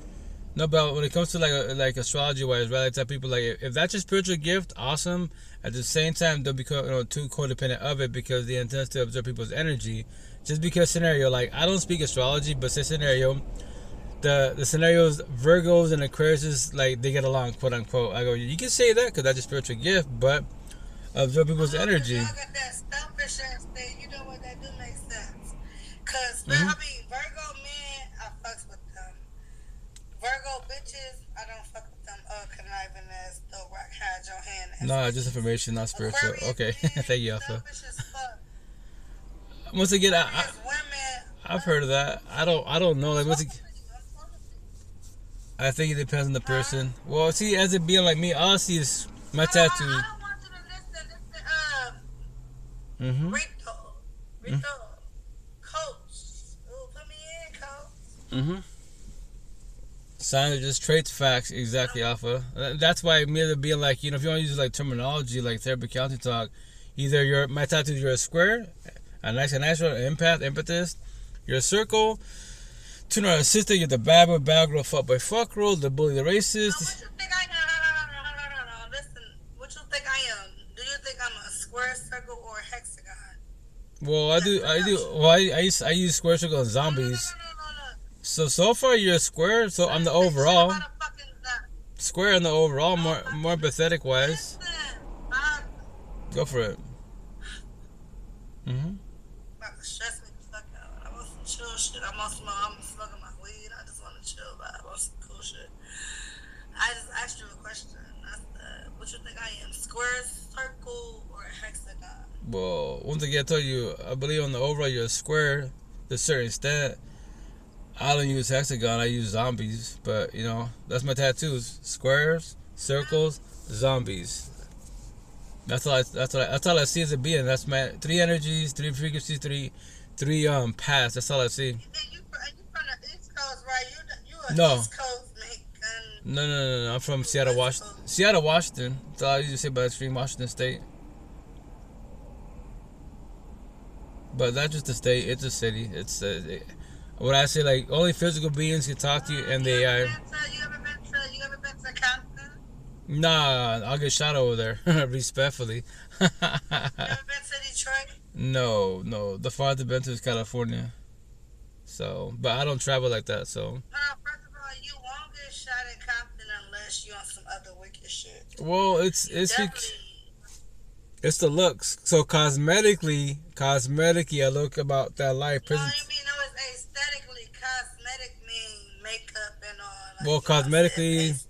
No, but when it comes to like astrology wise, right? I tell people like if that's your spiritual gift, awesome. At the same time, don't become too codependent of it because they intend to observe people's energy. Just because scenario, like I don't speak astrology, but say scenario. The scenarios Virgos and Aquarius like they get along, quote unquote. I go, you can say that because that's your spiritual gift, but observe people's energy. Y'all got that selfish ass thing. You know what? That do make sense. Cause I mean, Virgo men, I fucks with them. Virgo bitches, I don't fuck with them. Conniving ass, throw rock, hide your hand. No, just information, not spiritual. Aquarius Okay, men, thank you, Alpha. selfish as fuck. Once again, Women, I've heard of that. I don't know. Like I think it depends on the person. Well, see, as it being like me, all I see is my tattoo. I don't want you to listen. Rito, Coach. Ooh, put me in, Coach. Signs are just traits, facts. Exactly, Alpha. That's why me as being like, if you want to use like terminology, like therapy, county talk, either my tattoo, you're a square, a natural, empath, empathist, you're a circle. To narcissistic, you're the bad boy, bad girl, fuck boy, fuck girl, the bully, the racist. What you think I am? No. Listen, what you think I am? Do you think I'm a square, circle, or a hexagon? Well, I do. Well, I use square, circle, and zombies. No. So far you're a square. So I'm the overall square. And the overall, more pathetic wise. Go for it. About to stress me the fuck out. I want some chill shit. I'm smoking my weed. I just want to chill, but I want some cool shit. I just asked you a question. What you think I am? Square, circle, or a hexagon? Well, once again, I told you, I believe on the overall you're a square to a certain extent. I don't use hexagon. I use zombies, but that's my tattoos: squares, circles, zombies. That's all I see as a being. That's my 3 energies, 3 frequencies, three paths. That's all I see. You from the East Coast, right? You a No. East Coast man. No. I'm from Seattle, Washington. That's all I usually say about extreme Washington State. But that's just a state. It's a city. It's what I say. Like only physical beings can talk to you, and the AI. You ever been to Compton? Nah, I'll get shot over there. Respectfully. You ever been to Detroit? No. The farthest I've been to is California. So, but I don't travel like that. So. First of all, you won't get shot in Compton unless you on some other wicked shit. Well, it's It's the looks. So cosmetically, I look about that life. No, you mean no, it's aesthetically. Cosmetic mean makeup and all. Like, Well, cosmetically,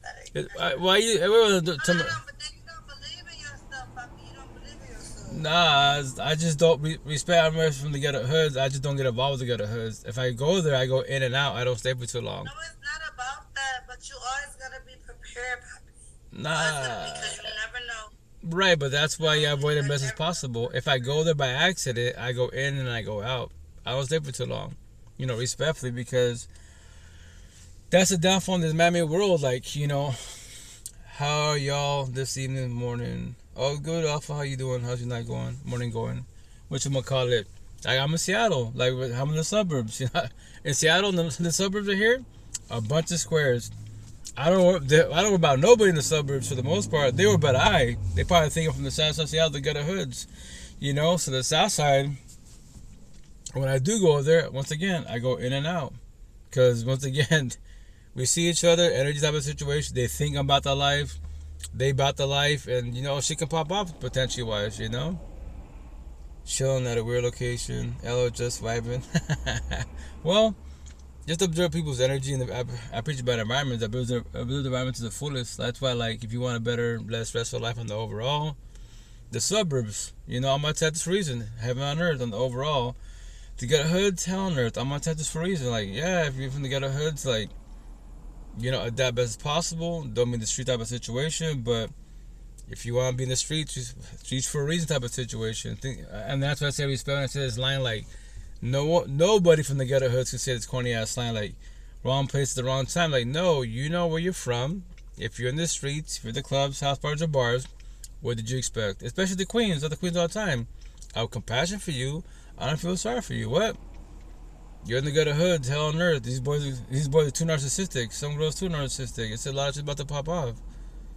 why you? Everyone, but then you don't believe in yourself, Papa. You don't believe in yourself. nah, I just don't respect. I'm from the ghetto hoods. I just don't get involved with the ghetto hoods. If I go there, I go in and out. I don't stay for too long. No, it's not about that. But you always gotta be prepared, Papa. Nah. Because you never know. Right, but that's why you avoid as best as possible. If I go there by accident, I go in and I go out. I don't stay for too long. You know, respectfully, because that's the downfall in this man-made world. Like, you know, how are y'all this evening, morning? Oh, good, Alpha. How you doing? How's your night going? Morning going? What you gonna call it? Like, I'm in Seattle. Like, I'm in the suburbs. You know, in Seattle, the suburbs are here. A bunch of squares. I don't know about nobody in the suburbs for the most part. They were about they probably thinking from the south side of Seattle, the gutter hoods, you know. So the south side, when I do go there, once again, I go in and out, because once again, we see each other, energy type of situation. They think I'm about the life, they about the life, and you know, shit can pop off potentially wise, you know. Chilling at a weird location, hello, just vibing. Well. Just observe people's energy, and I preach about environments. I build the environment to the fullest. That's why, like, if you want a better, less stressful life on the overall, the suburbs, you know, I'm gonna tell this for a reason. Heaven on earth on the overall. To get a hoods, hell on earth. I'm gonna tell this for a reason. Like, yeah, if you're from the ghetto hoods, like, you know, adapt best as possible. Don't mean the street type of situation, but if you want to be in the streets for a reason type of situation. And that's why I say respect. I say this line like. Nobody from the ghetto hoods can say this corny ass line like wrong place at the wrong time. Like, no, you know where you're from. If you're in the streets, if you're in the clubs, house parties, or bars, what did you expect? Especially the queens, all the queens all the time. I have compassion for you. I don't feel sorry for you. What? You're in the ghetto hoods, hell on earth. These boys are too narcissistic. Some girls too narcissistic. It's a lot of shit about to pop off.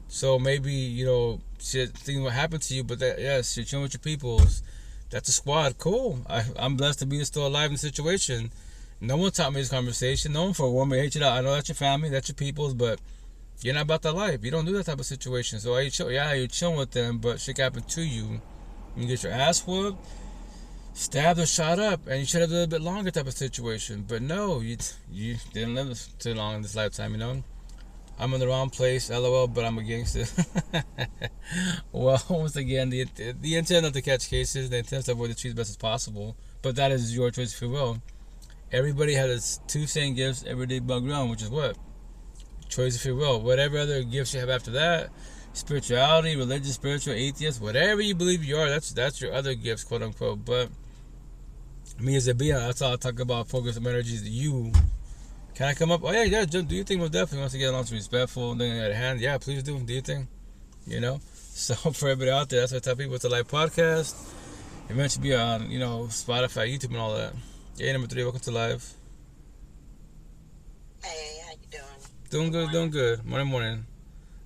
So maybe, you know, shit, things will happen to you, but that, yes, you're chilling with your peoples. That's a squad. Cool. I'm blessed to be still alive in the situation. No one taught me this conversation. No one for one may hate you out. I know that's your family, that's your peoples, but you're not about that life. You don't do that type of situation. So you chill, yeah, you're chilling with them, but shit can happen to you. You get your ass whooped, stabbed or shot up, and you should have a little bit longer type of situation. But no, you didn't live too long in this lifetime, you know? I'm in the wrong place, LOL, but I'm a gangster. Well, once again, the intent not to catch cases, the intent to avoid the streets as best as possible, but that is your choice if you will. Everybody has two same gifts every day bug around, which is what? Choice if you will. Whatever other gifts you have after that, spirituality, religious, spiritual, atheist, whatever you believe you are, that's your other gifts, quote unquote. But me as a being, that's all I talk about, focus on energies, you. Can I come up? Oh, yeah, do you think most definitely wants to get along to respectful, then at hand? Yeah, please do. Do you think? You know? So, for everybody out there, that's what I tell people. It's a live podcast. It meant to be on, you know, Spotify, YouTube, and all that. Yeah, number 3, welcome to live. Hey, how you doing? Doing good. Morning.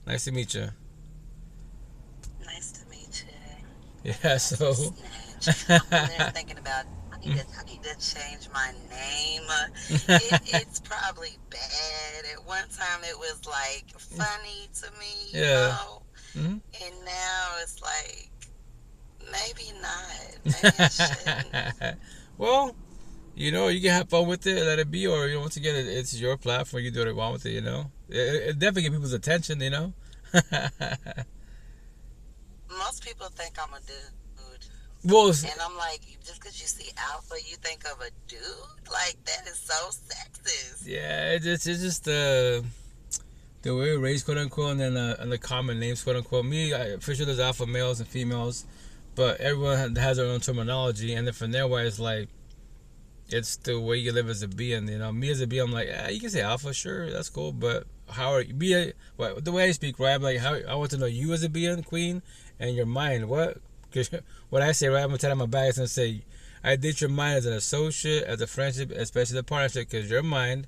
Nice to meet you. Nice to meet you. Yeah, so. I'm there thinking about, I need to change my name. It's probably bad. At one time, it was like funny to me, you know? Mm-hmm. And now it's like, maybe not. Maybe I shouldn't. Well, you know, you can have fun with it, let it be, or, you know, once again, it's your platform. You do what you want with it, you know? It definitely get people's attention, you know? Most people think I'm a dude. Well, and I'm like, just because you see alpha, you think of a dude? Like, that is so sexist. Yeah, it's just the way we're raised, quote unquote, and then and the common names, quote unquote. For sure there's alpha males and females, but everyone has their own terminology, and then from there, why it's like, it's the way you live as a being, you know? Me as a being, I'm like, you can say alpha, sure, that's cool, but how are you? The way I speak, right? I'm like, I want to know you as a being, queen, and your mind, what? Because what I say, right, I'm going to tell my bags and say, I date your mind as an associate, as a friendship, especially the partnership, because your mind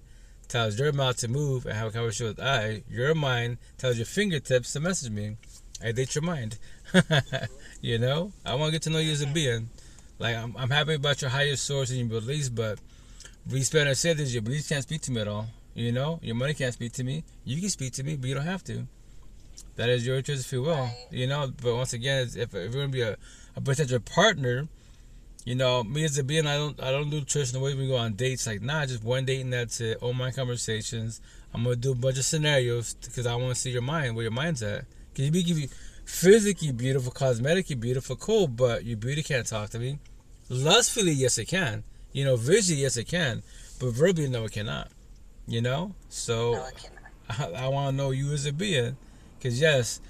tells your mouth to move and have a conversation with I. Your mind tells your fingertips to message me. I date your mind. You know? I want to get to know you as a being. Like, I'm happy about your higher source and your beliefs, but respect and say this, your beliefs can't speak to me at all. You know? Your money can't speak to me. You can speak to me, but you don't have to. that is your choice if you will. Right. You know, but once again, if you're gonna be a potential partner, you know, me as a being, I don't do traditional ways. We go on dates, like just one date and that's it. All my conversations. I'm gonna do a bunch of scenarios because I want to see your mind, where your mind's at. Cause you be physically beautiful, cosmetically beautiful, cool, but your beauty can't talk to me. Lustfully, yes it can. You know, visually, yes it can, but verbally, no it cannot. You know, so No, it cannot. I want to know you as a being, cause yes,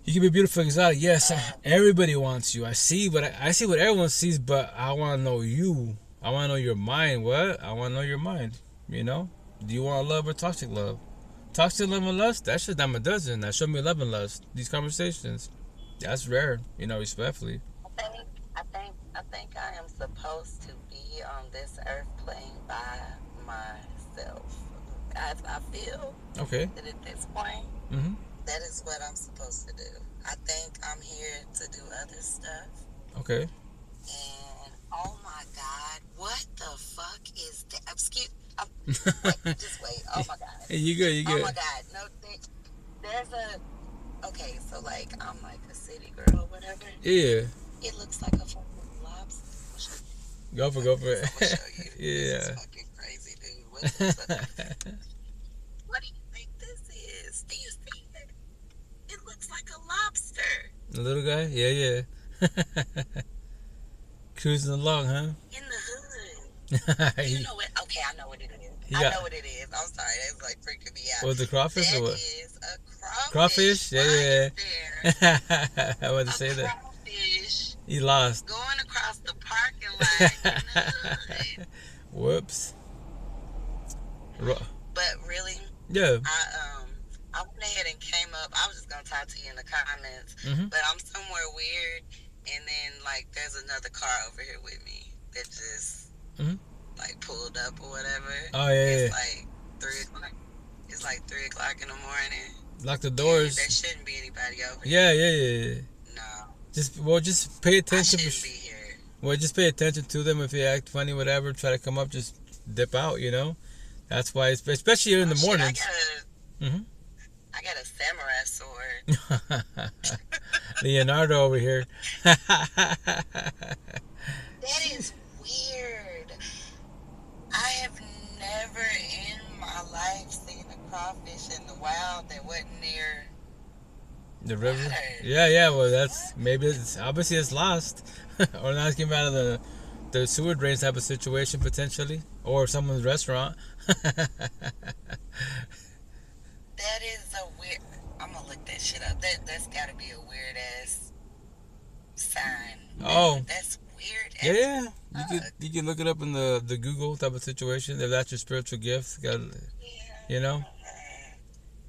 you can be beautiful, exotic. Yes, everybody wants you. I see what everyone sees, but I want to know you. I want to know your mind. What? I want to know your mind. You know? Do you want love or toxic love? Toxic love and lust? That's just dime a dozen. Now show me love and lust. These conversations. That's rare. You know, respectfully. I think I am supposed to be on this earth plane by myself. I feel Okay. that at this point, Mhm. that is what I'm supposed to do. I think I'm here to do other stuff. Okay. And oh my God, what the fuck is that? Wait, just wait. Oh my God. Hey, you good? You Oh good? my God. No, there's a. Okay, so like I'm like a city girl or whatever. Yeah. It looks like a fucking lobster. Go for it. I'm gonna show you. Yeah. This is fucking crazy, dude. What do you think this is? Do you see it? It looks like a lobster. The little guy? Yeah. Cruising along, huh? In the hood. You know what? Okay, I know what it is. I know what it is. I'm sorry, that's like freaking me out. Was the crawfish That or what? is a Crawfish? Yeah. I wanted to say A that. crawfish He lost. going across the parking lot in the hood. Whoops. But really, Yeah. I went ahead and came up. I was just gonna talk to you in the comments, but I'm somewhere weird, and then like there's another car over here with me that just like pulled up or whatever. Oh yeah. It's like 3:00. It's like 3:00 in the morning. Lock the doors. There shouldn't be anybody over here. Yeah. No. Just pay attention. I shouldn't be here. Well, just pay attention to them. If they act funny, whatever, try to come up, just dip out. You know, that's why, especially in the mornings. I got a samurai sword. Leonardo over here. That is weird. I have never in my life seen a crawfish in the wild that wasn't near The river? water. Yeah, well, that's, maybe obviously it's lost. Or not came out of the sewer drains type of situation, potentially. Or someone's restaurant. That is a weird. I'm gonna look that shit up. That's gotta be a weird ass sign. Oh. That's weird. Yeah. You can look it up in the Google type of situation. If that's your spiritual gift. You know?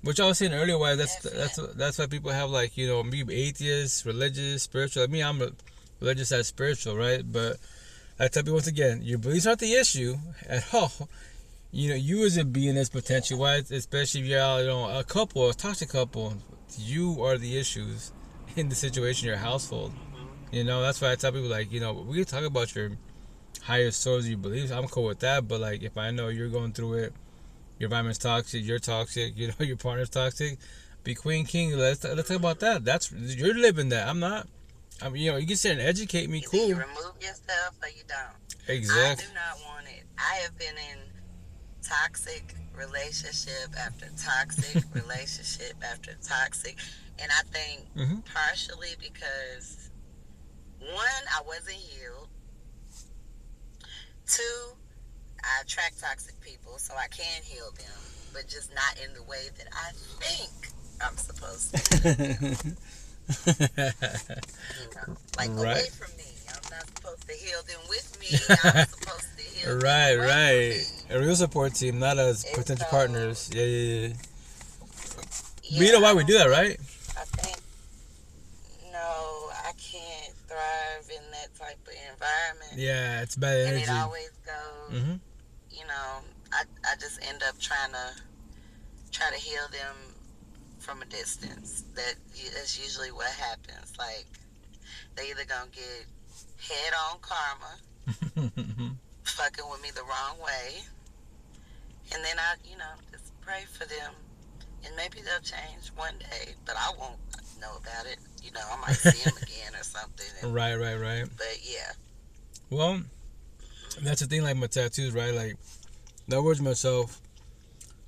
Which I was saying earlier, why that's why people have, like, you know, me atheist, religious, spiritual. Like me, I'm religious as spiritual, right? But I tell people once again, your beliefs aren't the issue at all. You know, you as a being is potential. Why, especially if you're, you know, a couple, a toxic couple, you are the issues in the situation, your household. You know, that's why I tell people, like, you know, we can talk about your higher source, your beliefs. I'm cool with that. But like, if I know you're going through it, your environment's toxic, you're toxic, you know, your partner's toxic, be queen, king. Let's talk about that. That's, you're living that. I'm not. I mean, you know, you can sit and educate me. Cool. You remove yourself or you don't. Exactly. I do not want it. I have been in toxic relationship after toxic relationship after toxic, and I think partially because one, I wasn't healed. Two, I attract toxic people, so I can heal them, but just not in the way that I think I'm supposed to. You know, like away from me. I'm not supposed to heal them with me. I'm supposed to heal them away from me. A real support team, not as And potential so, partners. Yeah. Yeah, But you know why we do that, right? I think, no, I can't thrive in that type of environment. Yeah, it's bad energy. And it always goes, you know, I just end up trying to heal them from a distance. That's usually what happens. Like, they either gonna get head-on karma, fucking with me the wrong way, and then I, you know, just pray for them And maybe they'll change one day, but I won't know about it. You know, I might see them again or something. And, Right. but yeah. Well, that's the thing. Like my tattoos, right? Like, in other words, myself.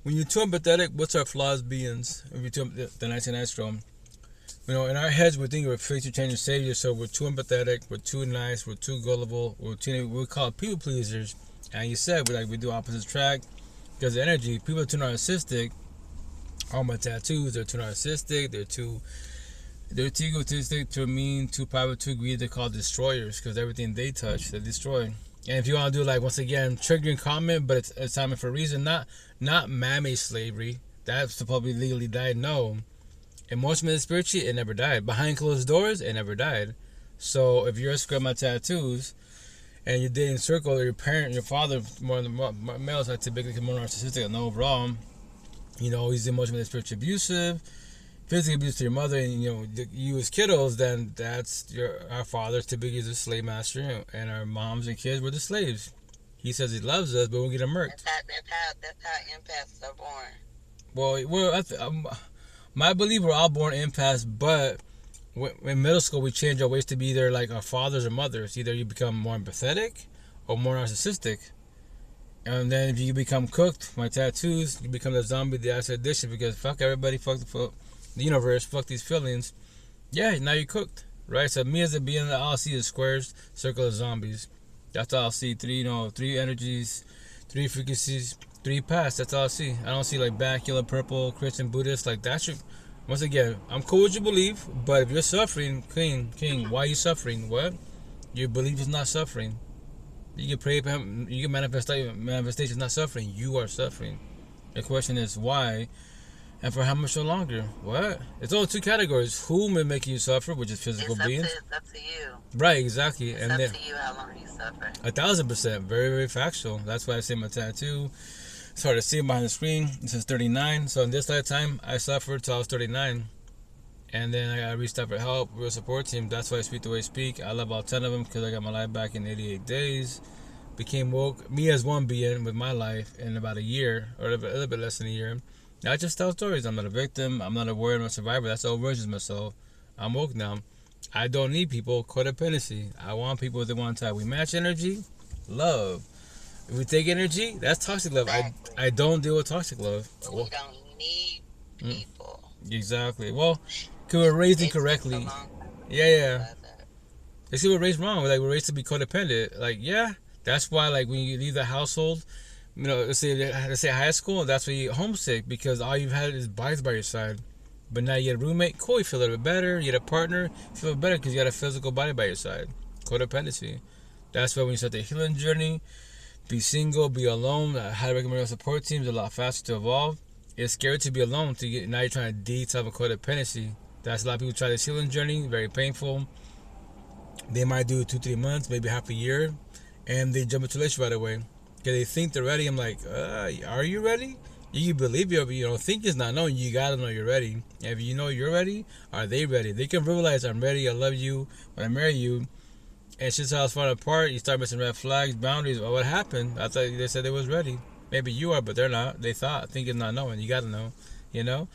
When you're too empathetic, what's our flaws beings? If you're too the 19 Astro, you know, in our heads we think we're fixed to change and save you, so we're too empathetic, we're too nice, we're too gullible, we call it people pleasers. And you said we do opposite track because of energy. People are too narcissistic. All my tattoos, they're too narcissistic, they're too egotistic, too mean, too private, too greedy. They're called destroyers because everything they touch, they destroy. And if you want to do, like, once again, triggering comment, but it's time for a reason, not man-made slavery. That's supposed to be legally died. No. Emotionally and spiritually, it never died. Behind closed doors, it never died. So if you're scared of my tattoos and you're dating circle, or your parent, your father, more males are typically more narcissistic and overall, you know, he's emotionally and spiritually abusive, physically abuse to your mother, and you know you as kiddos, then that's our father's typically is a slave master, and our moms and kids were the slaves. He says he loves us, but we'll get him murked. That's how empaths are born. Well, my belief we're all born empaths, but in middle school we change our ways to be either like our fathers or mothers. Either you become more empathetic or more narcissistic. And then if you become cooked, my tattoos, you become the zombie, the acid addiction, because fuck everybody, fuck the universe, fuck these feelings. Yeah, now you're cooked, right? So me as a being, all I see is squares, circle of zombies. That's all I see. Three energies, three frequencies, three paths. That's all I see. I don't see like black, yellow, purple, Christian, Buddhist. Like that should. Once again, I'm cool with your belief, but if you're suffering, King, why are you suffering? What? Your belief is not suffering. You can pray, you can manifestation is not suffering. You are suffering. The question is why, and for how much so longer? What? It's only two categories. Who may make you suffer, which is physical beings. It's up to you. Right, exactly. It's up to you how long you suffer. 1,000%. Very, very factual. That's why I say my tattoo. It's hard to see behind the screen. It says 39. So in this lifetime, I suffered till I was 39. And then I reached out for help, real support team. That's why I speak the way I speak. I love all 10 of them because I got my life back in 88 days. Became woke, me as one being with my life in about a year, or a little bit less than a year. I just tell stories. I'm not a victim. I'm not a warrior. I'm a survivor. That's all versions of myself. I'm woke now. I don't need people. Codependency. I want people that want to. We match energy. Love. If we take energy, that's toxic love. Exactly. I don't deal with toxic love. But we don't need people. Exactly. Well, because we're raised incorrectly. Yeah. They see we're raised wrong. Like we're raised to be codependent. Like yeah, that's why like when you leave the household, you know, let's say high school, that's when you get homesick because all you've had is bodies by your side. But now you get a roommate, cool, you feel a little bit better. You get a partner, you feel better because you got a physical body by your side. Codependency. That's why when you start the healing journey, be single, be alone. I highly recommend your support teams. A lot faster to evolve. It's scary to be alone. Now you're trying to detox of codependency. That's a lot of people try this healing journey. Very painful. They might do 2-3 months, maybe half a year, and they jump into relationship right away because they think they're ready. I'm like, are you ready? You believe you know, think is not knowing. You gotta know you're ready. And if you know you're ready, are they ready? They can realize I'm ready. I love you. When I marry you, and shit's how it's falling apart. You start missing red flags, boundaries. Well, what happened? I thought they said they was ready. Maybe you are, but they're not. They thought. Think is not knowing. You gotta know. You know.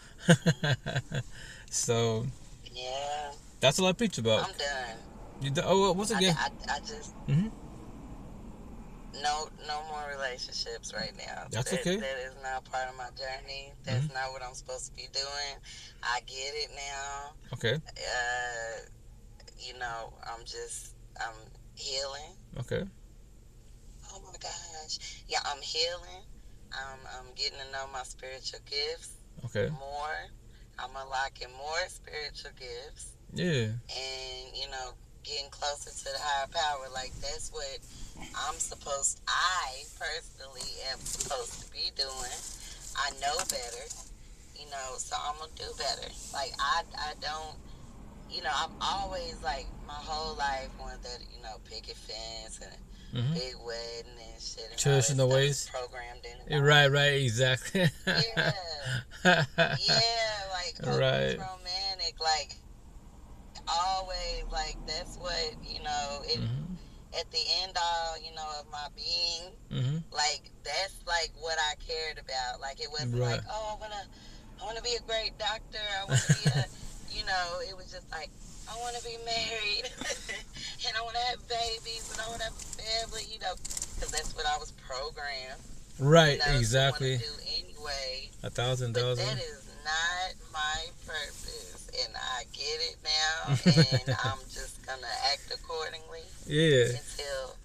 So. Yeah. That's all I preach about. I'm done. You well, once again. I just. No more relationships right now. That's okay. That is not part of my journey. That's not what I'm supposed to be doing. I get it now. Okay. You know, I'm healing. Okay. Oh my gosh. Yeah, I'm healing. I'm getting to know my spiritual gifts. Okay. More. I'm unlocking more spiritual gifts. Yeah. And, you know, getting closer to the higher power. Like, that's what I personally am supposed to be doing. I know better, you know, so I'm going to do better. Like, I don't, you know, I'm always, like, my whole life wanted that, you know, picket fence and big wedding and shit. And traditional ways. Programmed in. Right, exactly. Yeah. Like, right. Romantic, like, always, like, that's what, you know, it, at the end all, you know, of my being, like, that's, like, what I cared about. Like, it wasn't like, oh, I want to be a great doctor. I want to be a, it was just like, I want to be married. And I want to have babies. And I want to have a family, because that's what I was programmed. Right, To exactly. do anyway. 1,000. But that is not my purpose. And I get it now. And I'm just going to act accordingly. Yeah. Until,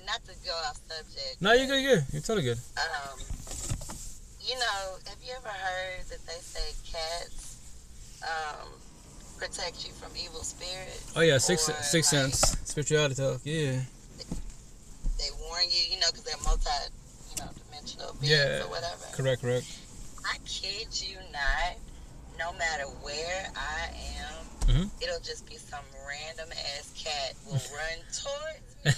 not to go off subject. No, you're good. You're totally good. Have you ever heard that they say cats protect you from evil spirits? Oh yeah, sixth sense, spirituality talk. Yeah. They warn you, because they're dimensional beings or whatever. Correct. I kid you not. No matter where I am, it'll just be some random ass cat will run towards me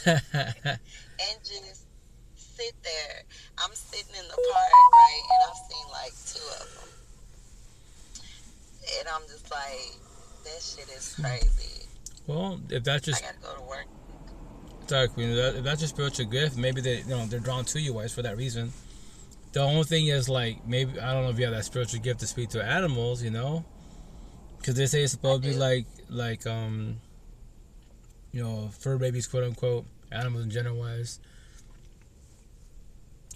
and just sit there. I'm sitting in the park, right, and I've seen like 2 of them, and I'm just like, that shit is crazy. Well, if that's just, I gotta go to work. Sorry, Queen. If that's your spiritual gift, maybe they're drawn to you, wise, for that reason. The only thing is, like, maybe I don't know if you have that spiritual gift to speak to animals, because they say it's supposed to be like fur babies, quote unquote, animals in general wise.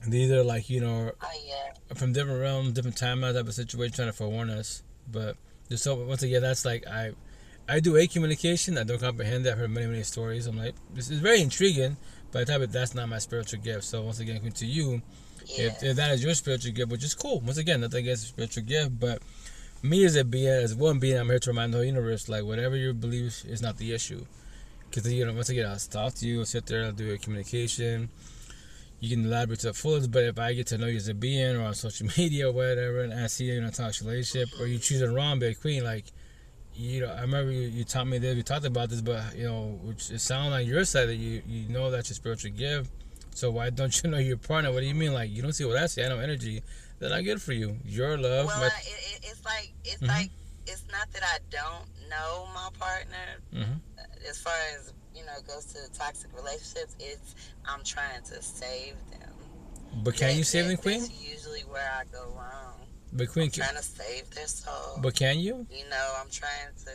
These are like, from different realms, different timelines, type of situation, trying to forewarn us. But just so once again, that's like I do a communication. I don't comprehend that. I've heard many stories. I'm like, this is very intriguing, but that's not my spiritual gift. So once again, to you, if that is your spiritual gift, which is cool. Once again, nothing against spiritual gift, but me as a being, as one being, I'm here to remind the whole universe, like, whatever your beliefs is not the issue. Because once again, I'll talk to you, I'll sit there, I'll do a communication. You can elaborate to the fullest, but if I get to know you as a being or on social media or whatever, and I see you in a toxic relationship, or you choose it wrong, be a queen, like, I remember you taught me this, we talked about this, but, which it sounds like your side that you know that's your spiritual gift. So why don't you know your partner? What do you mean? Like, you don't see what I see. I know energy. That's not good for you. Your love. Well, it's like, it's not that I don't know my partner. As far as, goes to toxic relationships, I'm trying to save them. But can you save them, Queen? That's usually where I go wrong. But Queen, I'm trying to save their soul. But can you? I'm trying to.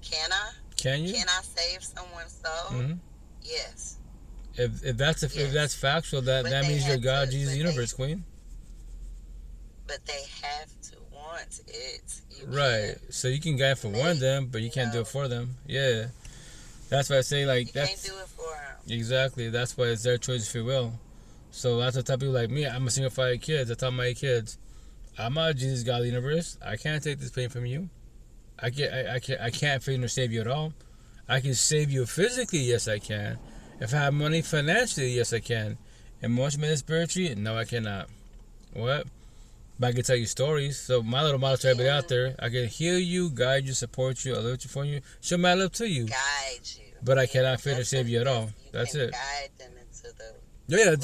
Can I? Can you? Can I save someone's soul? Yes. If that's factual, that means you're God, Jesus, universe, Queen. But they have to want it. Right. So you can guide for one them, but you can't do it for them. Yeah. That's why I say, like, you can't do it for them. Exactly. That's why it's their choice, free will. So that's the type of people like me. I'm a single father of kids. I tell my kids, I'm not Jesus, God, the universe. I can't take this pain from you. I can't feel or save you at all. I can save you physically, yes I can. If I have money financially, yes I can. Emotionally, spiritually, no I cannot. What? But I can tell you stories. So my little motto to everybody out there, I can heal you, guide you, support you, alert you for you, show my love to you. Guide you. But I cannot feel or save you at all. That's it. Guide them into the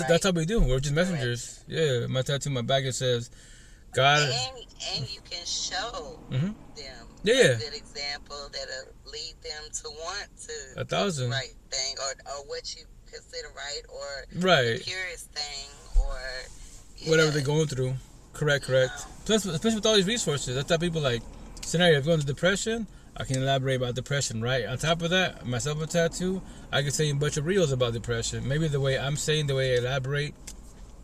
that's how we do. We're just messengers. Yeah, my tattoo, my bag, it says, God. And you can show them a good example that'll lead them to want to 1,000 the right thing or what you consider right or the purest thing or whatever they're going through. Correct. Plus, especially with all these resources, that's how people like scenario. If you're going to depression, I can elaborate about depression, right? On top of that, myself a tattoo, I can tell you a bunch of reels about depression. Maybe the way I'm saying, the way I elaborate,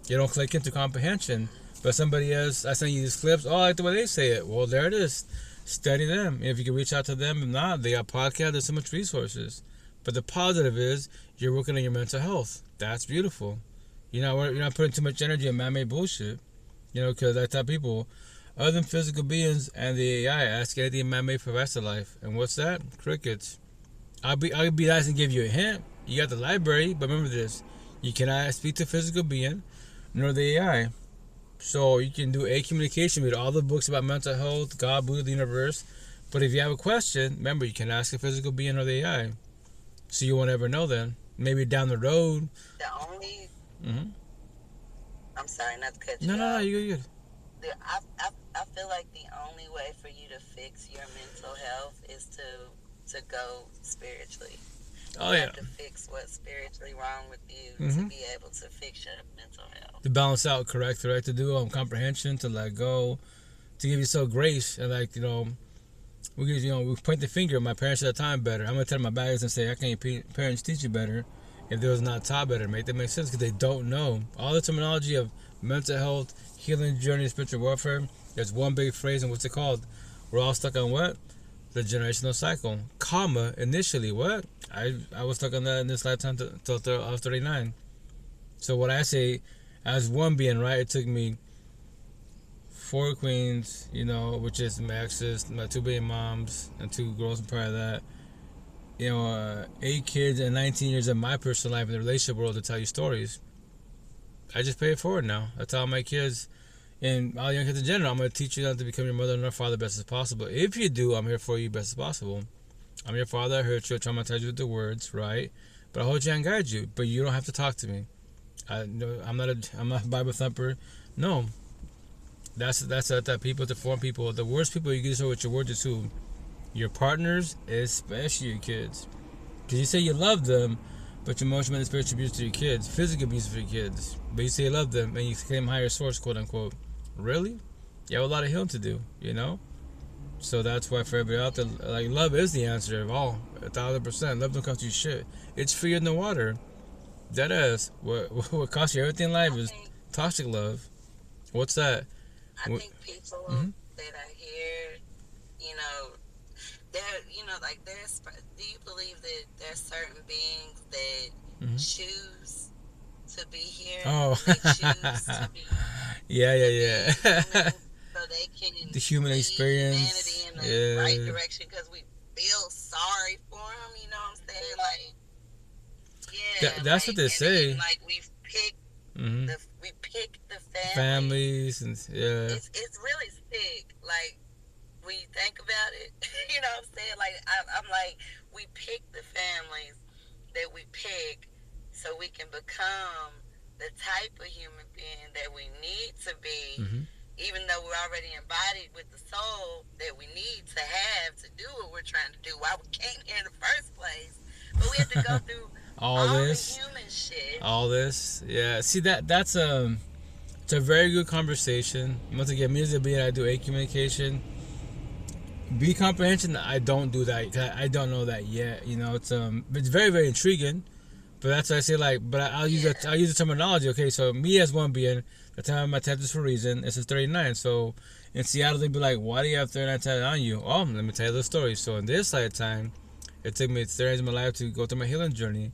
you don't click into comprehension. But somebody else, I send you these clips, I like the way they say it. Well, there it is. Study them. If you can reach out to them, if not, they got podcasts, there's so much resources. But the positive is, you're working on your mental health. That's beautiful. You're not putting too much energy in man-made bullshit. Because I tell people, other than physical beings and the AI, ask anything man-made for the rest of life. And what's that? Crickets. I'll be nice and give you a hint. You got the library, but remember this. You cannot speak to physical being, nor the AI. So you can do a communication with all the books about mental health, God, Buddha, the universe. But if you have a question, remember, you can ask a physical being or the AI. So you won't ever know then. Maybe down the road. The only... I'm sorry, not to cut you off. No, good. you're I feel like the only way for you to fix your mental health is to go spiritually. Oh, You yeah. have to fix what's spiritually wrong with you Mm-hmm. to be able to fix your mental health. To balance out, correct, right? To do comprehension, to let go, to give yourself grace, and like we point the finger at my parents at the time better. I'm gonna tell my bags and say, "How can your parents teach you better if they was not taught better?" Make that make sense because they don't know all the terminology of mental health, healing journey, spiritual warfare. There's one big phrase, and what's it called? We're all stuck on what? The generational cycle. Karma. Initially, what? I was stuck on that in this lifetime till I was 39. So what I say, as one being, right? It took me 4 queens, which is my exes, my 2 baby moms, and 2 girls prior to that. 8 kids and 19 years of my personal life in the relationship world to tell you stories. I just pay it forward now. I tell my kids and all young kids in general, I'm going to teach you how to become your mother and your father best as possible. If you do, I'm here for you best as possible. I'm your father. I hurt you. I traumatize you with the words, right? But I hold you and guide you. But you don't have to talk to me. I'm not a Bible thumper. No. That's that people to form people. The worst people you can show with your words is who? Your partners, especially your kids. Because you say you love them, but your emotional and spiritual abuse to your kids, physical abuse for your kids. But you say you love them and you claim higher source, quote unquote. Really? You have a lot of healing to do, So that's why for everybody out there, like, love is the answer of all, 1,000%. Love don't cost you shit. It's free in the water. That is what costs you everything in life is toxic love. What's that? I think people that I hear, do you believe that there's certain beings that choose to be here? Oh. They choose to be yeah. human, so they can the human lead experience. humanity in the right direction because we feel sorry for them, you know what I'm saying? Like, yeah. That's what they say. Then, like, we pick the families and It's really sick. Like, when you think about it, you know what I'm saying? Like, I'm like, we pick the families that we pick so we can become the type of human being that we need to be, even though we're already embodied with the soul that we need to have to do what we're trying to do, why we came here in the first place. But we have to go through all this the human shit. All this, yeah. See, that's it's a very good conversation. Once again, me as a being, I do A communication. B comprehension, I don't do that. I don't know that yet. It's very, very intriguing. But that's why I say, like, but I'll use the terminology. Okay, so me as one being, the time of my tattoos for a reason. This is 39. So in Seattle, they'd be like, "Why do you have 39 tattoos on you?" Oh, let me tell you the story. So in this lifetime, it took me 30 years of my life to go through my healing journey.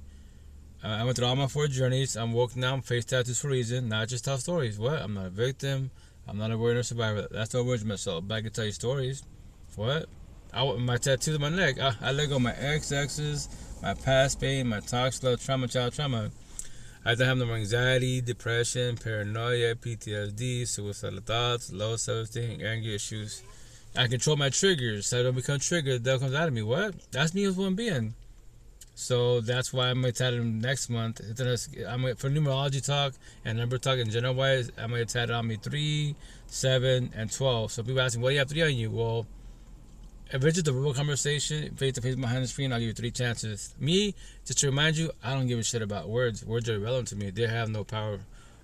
I went through all my 4 journeys. I'm woke now. I'm face tattoos for a reason, not just tell stories. What? I'm not a victim. I'm not a warrior or survivor. That's no words myself. But I can tell you stories. What? My tattoos on my neck. I let go of my exes, my past pain, my toxic love, child trauma. I don't have no more anxiety, depression, paranoia, PTSD, suicidal thoughts, low self-esteem, anger issues. I control my triggers. So I don't become triggered. The devil comes out of me. What? That's me as one being. So that's why I'm going to tattoo next month. For numerology talk and number talk in general wise, I'm going to tattoo on me 3, 7, and 12. So people ask me, what do you have 3 on you? Well, if it's just a real conversation, face to face behind the screen, I'll give you 3 chances. Me, just to remind you, I don't give a shit about words. Words are irrelevant to me. They have no power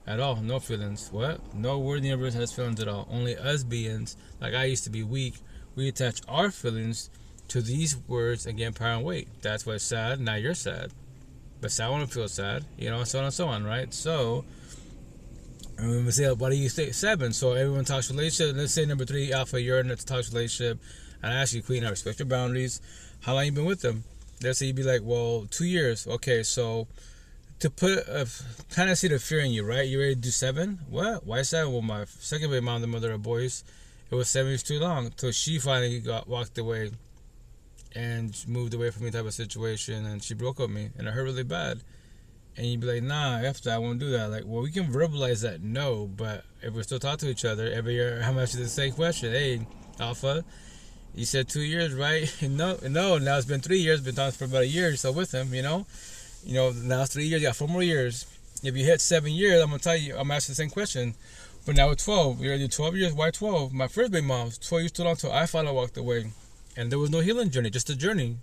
at all. No feelings. What? No word in the universe has feelings at all. Only us beings, like I used to be weak, we attach our feelings to these words and get power and weight. That's why it's sad. Now you're sad. But sad want to feel sad. So on and so on, right? So, and we say, why do you say 7? So everyone talks relationship. Let's say number 3, Alpha, you're in a toxic relationship. And I ask you, Queen, I respect your boundaries. How long you been with them? Let's say you'd be like, well, 2 years. Okay, so to put kind of see the fear in you, right? You ready to do 7? What? Why 7? Well, my second baby mom, the mother of boys, it was 7 years too long. Till she finally walked away and moved away from me type of situation, and she broke up with me, and it hurt really bad. And you'd be like, nah, after I won't do that. Like, well, we can verbalize that, no, but if we're still talking to each other every year, I'm asking the same question. Hey, Alpha, you said 2 years, right? No, now it's been 3 years, been talking for about a year or so with him, now it's 3 years, you got 4 more years. If you hit 7 years, I'm gonna tell you, I'm asking the same question. But now with 12, you're gonna do 12 years, why 12? My first baby mom, 12 years too long till I finally walked away. And there was no healing journey, just a journey.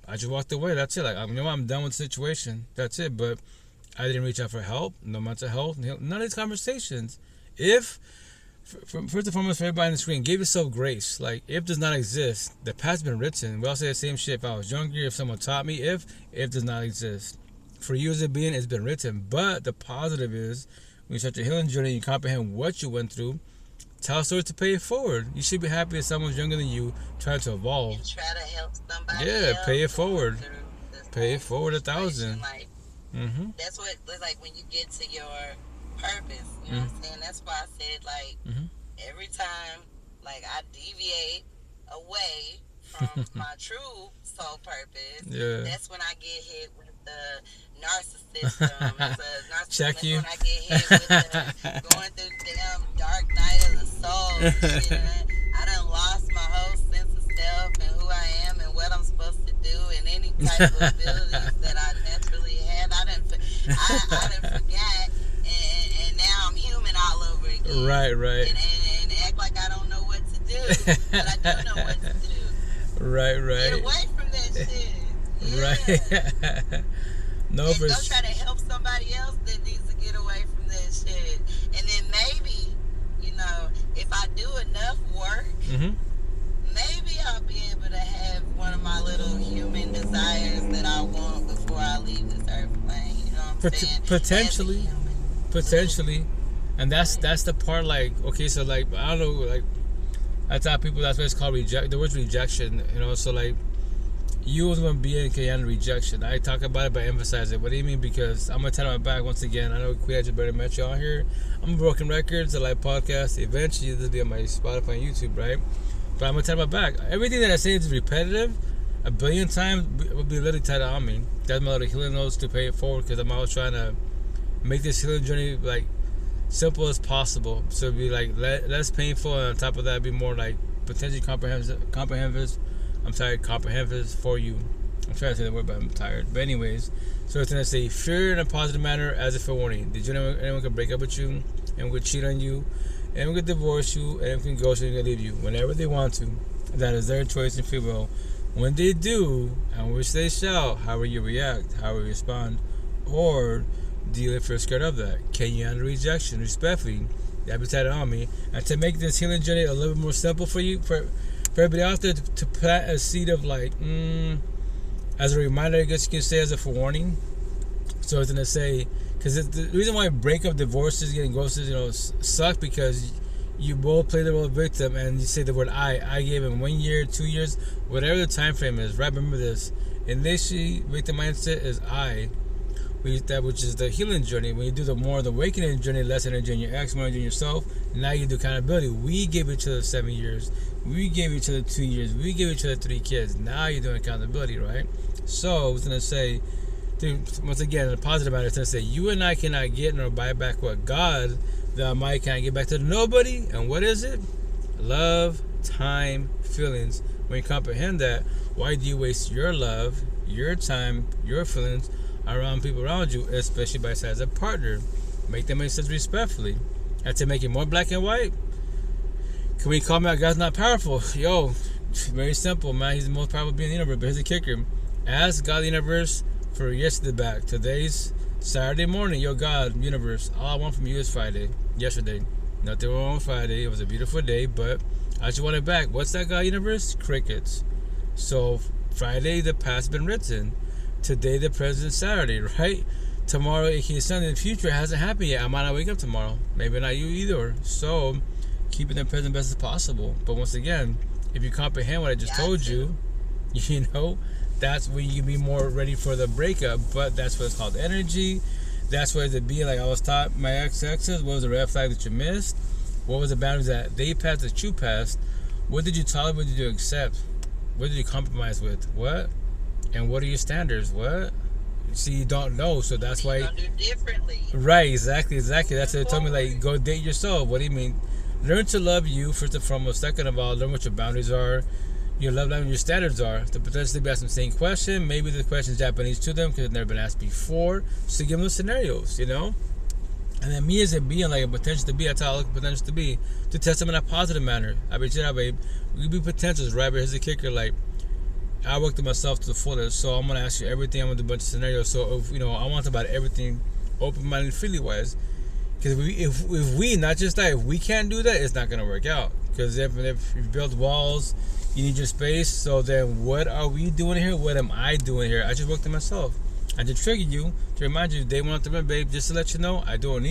I just walked away. That's it. Like, I'm done with the situation. That's it. But I didn't reach out for help. No mental health. None of these conversations. If, first and foremost, for everybody on the screen, give yourself grace. Like, if does not exist, the past has been written. We all say the same shit. If I was younger, if someone taught me, if does not exist. For you as a being, it's been written. But the positive is, when you start your healing journey, you comprehend what you went through. Tell stories to pay it forward. You should be happy that someone's younger than you trying to evolve. And try to help somebody. Yeah, else pay it forward. Pay it situation. forward 1,000. Like, Mm-hmm. that's what, like, when you get to your purpose, you know what I'm saying? That's why I said, like, every time, like, I deviate away from my true soul purpose, that's when I get hit with the narcissism. It's a narcissism. Check you. When I get hit with the going through the damn dark night of the soul and shit. And I done lost my whole sense of self and who I am and what I'm supposed to do and any type of abilities that I naturally had. I done forgot, and now I'm human all over again. Right. And act like I don't know what to do, but I do know what to do. Right. Get away from that shit. Yeah. Right. No, and for go try to help somebody else that needs to get away from that shit. And then maybe, you know, if I do enough work, maybe I'll be able to have one of my little human desires that I want before I leave this earth plane. You know what I'm saying? Potentially. And that's the part, like, okay, so, like, I don't know, like, I tell people that's what it's called, the word's rejection, you know, so, like, you was going to be in Kayana rejection. I talk about it, but I emphasize it. What do you mean? Because I'm going to tell my back once again. I know Queen Edge better met y'all here. I'm a Broken Records, a live podcast. Eventually, this will be on my Spotify and YouTube, right? But I'm going to tell my back. Everything that I say is repetitive. 1 billion times will be literally tied on me. That's my little healing notes to pay it forward, because I'm always trying to make this healing journey, like, simple as possible. So it'd be, like, less painful, and on top of that, be more, like, potentially comprehensive. I'm tired, comprehensive for you. I'm trying to say the word, but I'm tired. But anyways, so it's going to say, fear in a positive manner as if a warning. Did you know anyone can break up with you and would cheat on you, and could divorce you, and can ghost you and leave you whenever they want to? That is their choice and free will. When they do, and which they shall, how will you react? How will you respond? Or do you feel scared of that? Can you handle rejection respectfully? That be tied on me. And to make this healing journey a little bit more simple for you, for everybody out there, to plant a seed of, like, as a reminder, I guess you can say, as a forewarning. So it's going to say, because the reason why breakup, divorces, getting ghosted, you know, suck, because you both play the role of victim, and you say the word I gave him 1 year, 2 years, whatever the time frame is, right? Remember this. Initially, victim mindset is which is the healing journey. When you do the more the awakening journey, less energy in your ex, more energy in yourself. Now you do accountability. We gave each other 7 years. We gave each other 2 years. We gave each other 3 kids. Now you're doing accountability, right? So I was gonna say, once again, in a positive manner, it's gonna say, you and I cannot get nor buy back what God, the Almighty, can't get back to nobody. And what is it? Love, time, feelings. When you comprehend that, why do you waste your love, your time, your feelings around people around you, especially by as a partner? Make them make sense respectfully. And to make it more black and white, can we call me out? God's not powerful. Yo, very simple, man. He's the most powerful being in the universe. But here's the kicker. Ask God, the universe, for yesterday back. Today's Saturday morning. Yo, God, universe, all I want from you is Friday. Yesterday. Nothing wrong with Friday. It was a beautiful day, but I just want it back. What's that, God, universe? Crickets. So Friday, the past been written. Today, the present, Saturday, right? Tomorrow, it can Sunday. The future hasn't happened yet. I might not wake up tomorrow. Maybe not you either. So keep it in the present best as possible. But once again, if you comprehend what I just told you, you know, that's when you can be more ready for the breakup. But that's what it's called, energy. That's what it be. Like I was taught my ex-exes, what was the red flag that you missed? What was the boundaries that they passed that you passed? What did you tolerate? What did you accept? What did you compromise with? What? And what are your standards? What? See, you don't know, so that's why. You're gonna do differently. Right, exactly. That's what they told me. Like, go date yourself. What do you mean? Learn to love you first and foremost. Second of all, learn what your boundaries are, your love language, your standards are. To potentially be asking the same question. Maybe the question is Japanese to them because it's never been asked before. So give them scenarios, you know. And then me as a being, like a potential to be, that's how I look potential to be, to test them in a positive manner. I mean, babe, we be potentials, right? But here's the kicker, like, I worked it myself to the fullest. So I'm gonna ask you everything. I'm gonna do a bunch of scenarios. So if I want about everything, open-minded, freely wise. Because if we not just that, if we can't do that, it's not gonna work out. Because if you build walls, you need your space. So then, what are we doing here? What am I doing here? I just worked it myself. I just triggered you to remind you. Day one, babe. Just to let you know, I don't need.